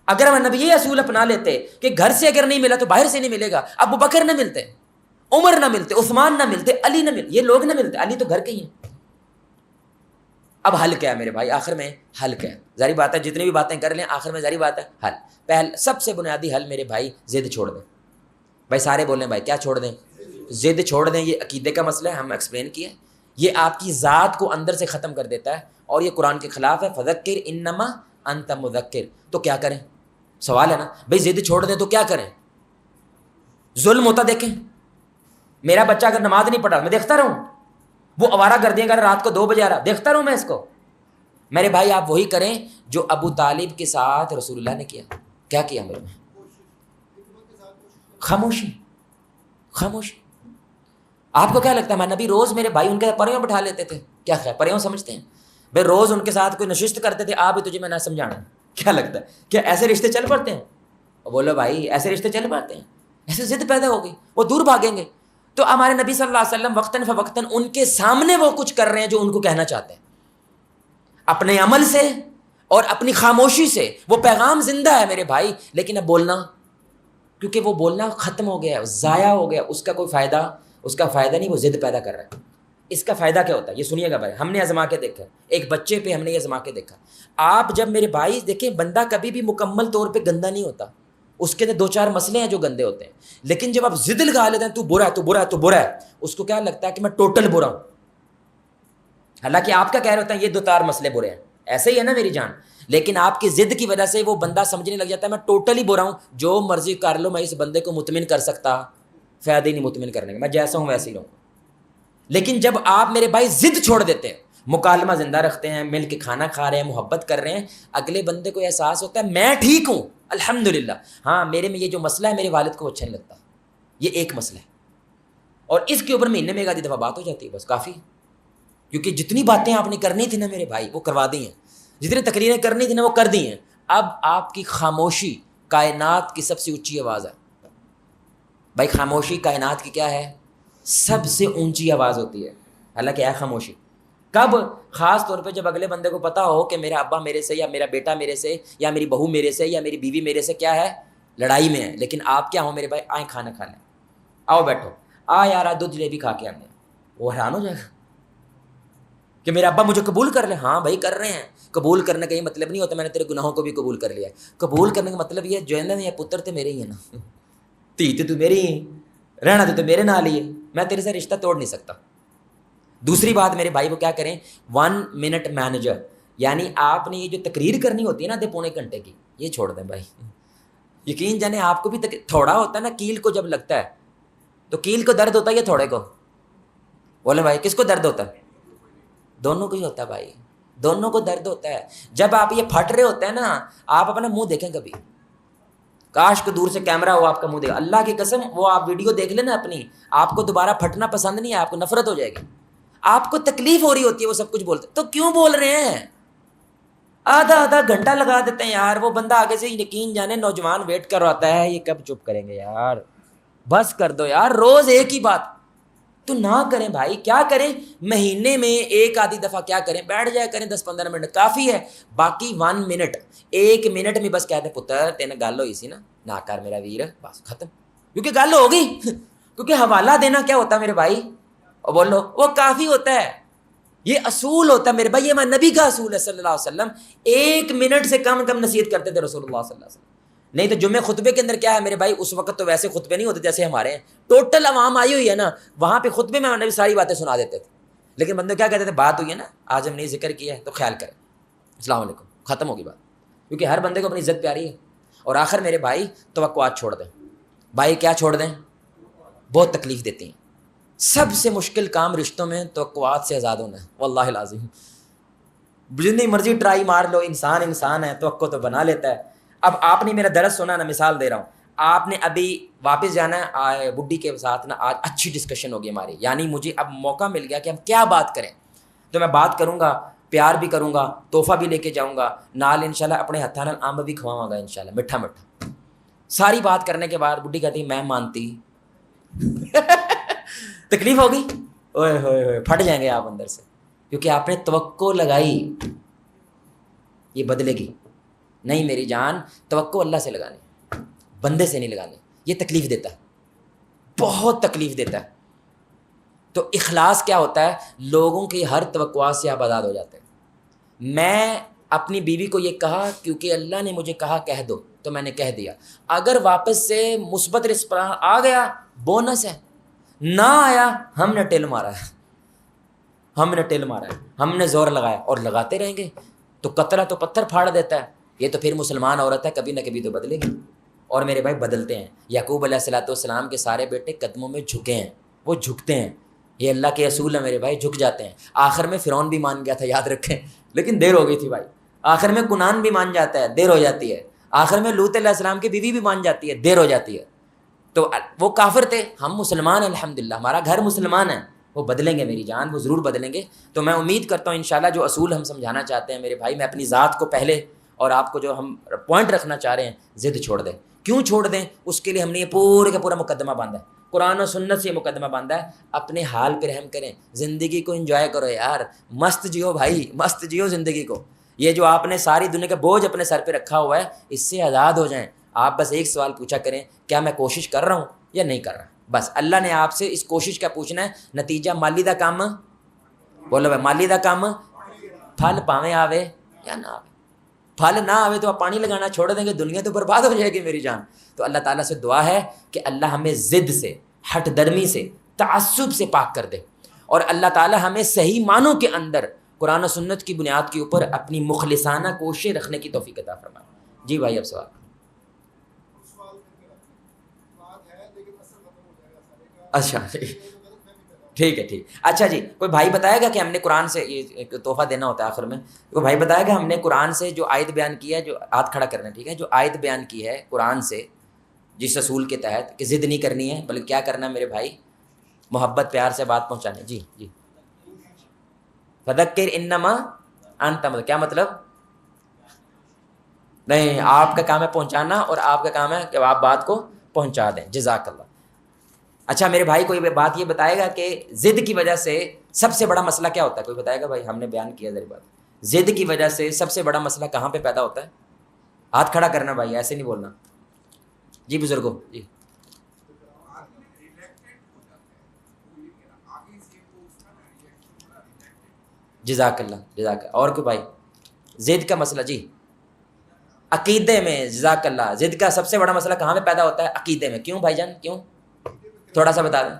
اگر ہم نبی یہ اصول اپنا لیتے کہ گھر سے اگر نہیں ملا تو باہر سے نہیں ملے گا, ابو بکر نہ ملتے, عمر نہ ملتے, عثمان نہ ملتے, علی نہ ملتے, یہ لوگ نہ ملتے. علی تو گھر کے ہی ہیں. اب حل کیا ہے میرے بھائی؟ آخر میں حل کیا ہے؟ ظاہری بات ہے جتنی بھی باتیں کر لیں آخر میں ظاہری بات ہے حل. پہل سب سے بنیادی حل میرے بھائی, ضد چھوڑ دیں. بھائی سارے بولیں بھائی کیا چھوڑ دیں؟ ضد چھوڑ دیں. یہ عقیدے کا مسئلہ ہے, ہم ایکسپلین کیے. یہ آپ کی ذات کو اندر سے ختم کر دیتا ہے اور یہ قرآن کے خلاف ہے. فذکر انما انت مذکر. تو کیا کریں؟ سوال ہے نا بھائی, ضد چھوڑ دیں تو کیا کریں؟ ظلم ہوتا دیکھیں. میرا بچہ اگر نماز نہیں پڑھا میں دیکھتا رہوں, وہ آوارہ گردیاں کر رات کو 2 بجے آ رہا, دیکھتا رہوں میں اس کو. میرے بھائی آپ وہی کریں جو ابو طالب کے ساتھ رسول اللہ نے کیا. کیا کیا میرے میں؟ خاموشی. خاموشی. آپ کو کیا لگتا ہے ہمارے نبی روز میرے بھائی ان کے پریوں بٹھا لیتے تھے؟ کیا خیر پریوں سمجھتے ہیں بھائی؟ روز ان کے ساتھ کوئی نشست کرتے تھے, آپ بھی تجھے میں نہ سمجھانا. کیا لگتا ہے کیا ایسے رشتے چل پڑتے ہیں؟ بولو بھائی ایسے رشتے چل پاتے ہیں؟ ایسے ضد پیدا ہوگی, وہ دور بھاگیں گے. تو ہمارے نبی صلی اللہ علیہ وسلم وقتاً فوقتاً ان کے سامنے وہ کچھ کر رہے ہیں جو ان کو کہنا چاہتے ہیں. اپنے عمل سے اور اپنی خاموشی سے وہ پیغام زندہ ہے میرے بھائی. لیکن اب بولنا, کیونکہ وہ بولنا ختم ہو گیا, ضائع ہو گیا, اس کا کوئی فائدہ, اس کا فائدہ نہیں, وہ ضد پیدا کر رہا ہے. اس کا فائدہ کیا ہوتا ہے یہ سنیے گا بھائی. ہم نے آزما کے دیکھا, ایک بچے پہ ہم نے یہ آزما کے دیکھا. آپ جب میرے بھائی دیکھیں, بندہ کبھی بھی مکمل طور پہ گندا نہیں ہوتا, اس کے 2-4 مسئلے ہیں جو گندے ہوتے ہیں. لیکن جب آپ ضد لگا لیتے ہیں تو برا ہے, تو برا ہے, تو برا ہے, اس کو کیا لگتا ہے کہ میں ٹوٹل برا ہوں. حالانکہ آپ کا کہہ رہے ہوتا ہے یہ 2-4 مسئلے برے ہیں. ایسے ہی ہے نا میری جان, لیکن آپ کی ضد کی وجہ سے وہ بندہ سمجھنے لگ جاتا ہے میں ٹوٹلی برا ہوں، جو مرضی کر لو میں اس بندے کو مطمئن کر سکتا، فائدہ ہی نہیں مطمئن کرنے کا، میں جیسا ہوں ویسے ہی رہوں۔ لیکن جب آپ میرے بھائی ضد چھوڑ دیتے ہیں، مکالمہ زندہ رکھتے ہیں، مل کے کھانا کھا رہے ہیں، محبت کر رہے ہیں، اگلے بندے کو احساس ہوتا ہے میں ٹھیک ہوں الحمدللہ، ہاں میرے میں یہ جو مسئلہ ہے میرے والد کو اچھا نہیں لگتا، یہ ایک مسئلہ ہے، اور اس کے اوپر مہینے میں ایک آدھی دفعہ بات ہو جاتی ہے، بس کافی، کیونکہ جتنی باتیں آپ نے کرنی تھی نا میرے بھائی وہ کروا دی ہیں، جتنی تقریریں کرنی تھی نا وہ کر دی ہیں، اب آپ کی خاموشی کائنات کی سب سے اونچی آواز ہے۔ بھائی خاموشی کائنات کی کیا ہے؟ سب سے اونچی آواز ہوتی ہے، حالانکہ ہے خاموشی۔ کب؟ خاص طور پہ جب اگلے بندے کو پتا ہو کہ میرا ابا میرے سے یا میرا بیٹا میرے سے یا میری بہو میرے سے یا میری بیوی میرے سے کیا ہے، لڑائی میں ہے، لیکن آپ کیا ہو میرے بھائی، آئیں کھانا کھا لیں، آؤ بیٹھو، یار دودھ جلیبی کھا کے آنے، وہ حیران ہو جائے گا کہ میرے ابا مجھے قبول کر لیں۔ ہاں بھائی کر رہے ہیں، قبول کرنے کا یہ مطلب نہیں ہوتا میں نے تیرے گناہوں کو بھی قبول کر لیا، قبول کرنے کا مطلب یہ جو ہے نا یہ پتر تو میرے ہی ہے نا، تھی تو میری ہی، رہنا تو میرے نال ہی ہے، میں تیرے سے رشتہ توڑ نہیں سکتا۔ دوسری بات میرے بھائی کو کیا کریں، 1 منٹ مینیجر، یعنی آپ نے یہ جو تقریر کرنی ہوتی ہے نا آدھے پونے گھنٹے کی، یہ چھوڑ دیں بھائی، یقین جانے آپ کو بھی تھوڑا ہوتا ہے نا، کیل کو جب لگتا ہے تو کیل کو درد ہوتا ہے یا تھوڑے کو؟ بولے بھائی کس کو درد ہوتا ہے؟ دونوں کو ہی ہوتا ہے بھائی، دونوں کو درد ہوتا ہے۔ جب آپ یہ پھٹ رہے ہوتے ہیں نا، آپ اپنا منہ دیکھیں کبھی، کاش کو دور سے کیمرہ ہو آپ کا منہ دیکھا، اللہ کی قسم وہ آپ ویڈیو دیکھ لیں نا اپنی، آپ کو دوبارہ پھٹنا پسند نہیں ہے، آپ کو نفرت ہو جائے گی، آپ کو تکلیف ہو رہی ہوتی ہے، وہ سب کچھ بولتے تو کیوں بول رہے ہیں؟ آدھا گھنٹہ لگا دیتے ہیں یار، وہ بندہ آگے سے یقین جانے نوجوان ویٹ کر رہا ہے یہ کب چپ کریں گے یار، بس کر دو یار، روز ایک ہی بات تو نہ کریں بھائی، کیا کریں مہینے میں ایک آدھی دفعہ کیا کریں، بیٹھ جائے کریں 10-15 منٹ کافی ہے، باقی 1 منٹ، 1 منٹ میں بس کہتے پتر تینے گل ہوئی سی نا، نہ کر میرا ویر، بس ختم، کیونکہ گل ہو گئی، کیونکہ حوالہ دینا کیا ہوتا ہے میرے بھائی، اور بولو وہ کافی ہوتا ہے، یہ اصول ہوتا ہے میرے بھائی، یہ ہمارے نبی کا اصول ہے صلی اللہ علیہ وسلم، 1 منٹ سے کم نصیحت کرتے تھے رسول اللہ صلی اللہ علیہ وسلم۔ نہیں تو جمعے خطبے کے اندر کیا ہے میرے بھائی، اس وقت تو ویسے خطبے نہیں ہوتے جیسے ہمارے ہیں، ٹوٹل عوام آئی ہوئی ہے نا، وہاں پہ خطبے میں نبی ساری باتیں سنا دیتے تھے، لیکن بندے کیا کہتے تھے، بات ہوئی ہے نا آج ہم نے ذکر کیا ہے تو خیال کریں، السلام علیکم، ختم ہوگی بات، کیونکہ ہر بندے کو اپنی عزت پیاری ہے۔ اور آخر میرے بھائی توقعات چھوڑ دیں، بھائی کیا چھوڑ دیں؟ بہت تکلیف دیتی ہیں، سب سے مشکل کام رشتوں میں توقعات سے آزاد ہونا ہے، واللہ العظیم، جتنی مرضی ٹرائی مار لو، انسان ہے، توقع تو بنا لیتا ہے۔ اب آپ نے میرا درس سنا نا، مثال دے رہا ہوں، آپ نے ابھی واپس جانا ہے بڈھی کے ساتھ نا، آج اچھی ڈسکشن ہوگی ہماری، یعنی مجھے اب موقع مل گیا کہ ہم کیا بات کریں، تو میں بات کروں گا، پیار بھی کروں گا، تحفہ بھی لے کے جاؤں گا، نال انشاءاللہ اپنے ہتھاں نال امب بھی کھواواں گا انشاءاللہ، میٹھا میٹھا۔ ساری بات کرنے کے بعد بڈھی کہتی میں مانتی تکلیف ہوگی، اوئے ہوئے ہوئے پھٹ جائیں گے آپ اندر سے، کیونکہ آپ نے توقع لگائی، یہ بدلے گی نہیں میری جان، توقع اللہ سے لگانی، بندے سے نہیں لگانی، یہ تکلیف دیتا ہے، بہت تکلیف دیتا ہے۔ تو اخلاص کیا ہوتا ہے، لوگوں کی ہر توقعات سے آپ آزاد ہو جاتے ہیں۔ میں اپنی بیوی کو یہ کہا کیونکہ اللہ نے مجھے کہا کہہ دو، تو میں نے کہہ دیا، اگر واپس سے مثبت رسپانس آ گیا بونس ہے، نہ آیا ہم نے ٹل مارا ہے، ہم نے زور لگایا اور لگاتے رہیں گے، تو قطرہ تو پتھر پھاڑ دیتا ہے، یہ تو پھر مسلمان عورت ہے، کبھی نہ کبھی تو بدلے گی، اور میرے بھائی بدلتے ہیں۔ یعقوب علیہ السلام کے سارے بیٹے قدموں میں جھکے ہیں، وہ جھکتے ہیں، یہ اللہ کے اصول ہے میرے بھائی، جھک جاتے ہیں۔ آخر میں فرعون بھی مان گیا تھا، یاد رکھیں، لیکن دیر ہو گئی تھی بھائی، آخر میں کنان بھی مان جاتا ہے، دیر ہو جاتی ہے، آخر میں لوط علیہ السلام کی بیوی بھی مان جاتی ہے، دیر ہو جاتی ہے۔ تو وہ کافر تھے، ہم مسلمان ہیں الحمدللہ، ہمارا گھر مسلمان ہے، وہ بدلیں گے میری جان، وہ ضرور بدلیں گے۔ تو میں امید کرتا ہوں انشاءاللہ جو اصول ہم سمجھانا چاہتے ہیں میرے بھائی، میں اپنی ذات کو پہلے اور آپ کو جو ہم پوائنٹ رکھنا چاہ رہے ہیں، ضد چھوڑ دیں۔ کیوں چھوڑ دیں؟ اس کے لیے ہم نے یہ پورے کا پورا مقدمہ باندھا ہے، قرآن و سنت سے یہ مقدمہ باندھا ہے، اپنے حال پہ رحم کریں، زندگی کو انجوائے کرو یار، مست جیو بھائی، مست جیو زندگی کو۔ یہ جو آپ نے ساری دنیا کا بوجھ اپنے سر پہ رکھا ہوا ہے، اس سے آزاد ہو جائیں۔ آپ بس ایک سوال پوچھا کریں، کیا میں کوشش کر رہا ہوں یا نہیں کر رہا؟ بس اللہ نے آپ سے اس کوشش کا پوچھنا ہے، نتیجہ مالی دا کام، بولو بھائی مالی دا کام، پھل پاویں آوے یا نہ آوے، پھل نہ آوے تو آپ پانی لگانا چھوڑ دیں گے، دنیا تو برباد ہو جائے گی میری جان۔ تو اللہ تعالیٰ سے دعا ہے کہ اللہ ہمیں ضد سے، ہٹ درمی سے، تعصب سے پاک کر دے، اور اللہ تعالیٰ ہمیں صحیح معنوں کے اندر قرآن و سنت کی بنیاد کے اوپر اپنی مخلصانہ کوششیں رکھنے کی توفیق عطا فرمائے. جی بھائی اب سوال. اچھا ٹھیک ہے ٹھیک. اچھا جی کوئی بھائی بتائے گا کہ ہم نے قرآن سے, یہ ایک تحفہ دینا ہوتا ہے آخر میں, کوئی بھائی بتائے گا ہم نے قرآن سے جو آیت بیان کی ہے, جو ہاتھ کھڑا کرنا ہے ٹھیک ہے, جو آیت بیان کی ہے قرآن سے جس اصول کے تحت کہ ضد نہیں کرنی ہے بلکہ کیا کرنا ہے میرے بھائی, محبت پیار سے بات پہنچانے. جی جی. فذکر انما انت, کیا مطلب؟ نہیں, آپ کا کام ہے پہنچانا اور آپ کا کام ہے کہ آپ بات کو پہنچا دیں. جزاک اللہ. اچھا میرے بھائی کوئی بات یہ بتائے گا کہ ضد کی وجہ سے سب سے بڑا مسئلہ کیا ہوتا ہے؟ کوئی بتائے گا بھائی, ہم نے بیان کیا ذرا بات. ضد کی وجہ سے سب سے بڑا مسئلہ کہاں پہ پیدا ہوتا ہے؟ ہاتھ کھڑا کرنا بھائی, ایسے نہیں بولنا. جی بزرگوں. جی جزاک اللہ جزاک اللہ. اور کوئی بھائی ضد کا مسئلہ؟ جی عقیدے میں. جزاک اللہ. ضد کا سب سے بڑا مسئلہ کہاں پہ پیدا ہوتا ہے؟ عقیدے میں. کیوں بھائی جان, کیوں؟ تھوڑا سا بتا دیں.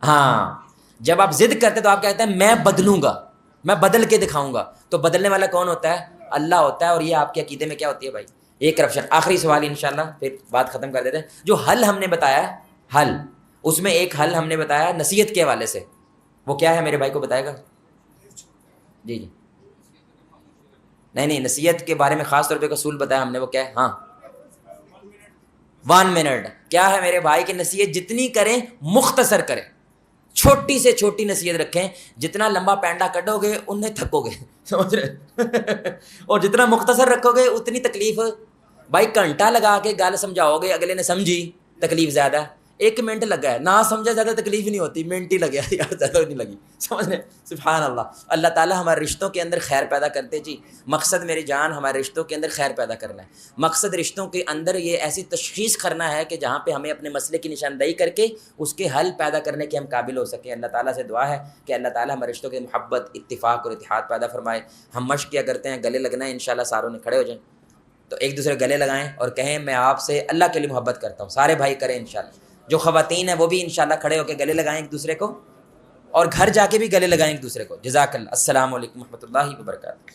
ہاں, جب آپ ضد کرتے تو آپ کہتے ہیں میں بدلوں گا, میں بدل کے دکھاؤں گا, تو بدلنے والا کون ہوتا ہے؟ اللہ ہوتا ہے. اور یہ آپ کے عقیدے میں کیا ہوتی ہے بھائی؟ یہ کرپشن. آخری سوال انشاءاللہ پھر بات ختم کر دیتے ہیں. جو حل ہم نے بتایا ہے, حل, اس میں ایک حل ہم نے بتایا نصیحت کے حوالے سے, وہ کیا ہے میرے بھائی کو بتائے گا؟ جی جی. نہیں نصیحت کے بارے میں خاص طور پہ اصول بتایا ہم نے, وہ کیا ہے؟ ہاں 1 منٹ. کیا ہے میرے بھائی کہ نصیحت جتنی کریں مختصر کریں, چھوٹی سے چھوٹی نصیحت رکھیں. جتنا لمبا پینڈا کٹو گے انہیں تھکو گے, سمجھ رہے, اور جتنا مختصر رکھو گے اتنی تکلیف. بھائی گھنٹہ لگا کے گل سمجھاؤ گے, اگلے نے سمجھی, تکلیف زیادہ ہے. 1 منٹ لگا ہے, نہ سمجھا زیادہ تکلیف نہیں ہوتی, منٹ ہی لگا یار, زیادہ نہیں لگی. سمجھ رہے, سبحان اللہ. اللہ تعالیٰ ہمارے رشتوں کے اندر خیر پیدا کرتے. جی مقصد میری جان ہمارے رشتوں کے اندر خیر پیدا کرنا ہے. مقصد رشتوں کے اندر یہ ایسی تشخیص کرنا ہے کہ جہاں پہ ہمیں اپنے مسئلے کی نشاندہی کر کے اس کے حل پیدا کرنے کے ہم قابل ہو سکیں. اللہ تعالیٰ سے دعا ہے کہ اللہ تعالیٰ ہمارے رشتوں کے محبت, اتفاق اور اتحاد پیدا فرمائے. ہم مشق کیا کرتے ہیں, گلے لگنا ہے انشاءاللہ, ساروں نے کھڑے ہو جائیں تو ایک دوسرے گلے لگائیں اور کہیں میں آپ سے اللہ کے لیے محبت کرتا ہوں. سارے بھائی کریں انشاءاللہ. جو خواتین ہیں وہ بھی انشاءاللہ کھڑے ہو کے گلے لگائیں ایک دوسرے کو, اور گھر جا کے بھی گلے لگائیں ایک دوسرے کو. جزاک اللہ. السلام علیکم ورحمۃ اللہ وبرکاتہ.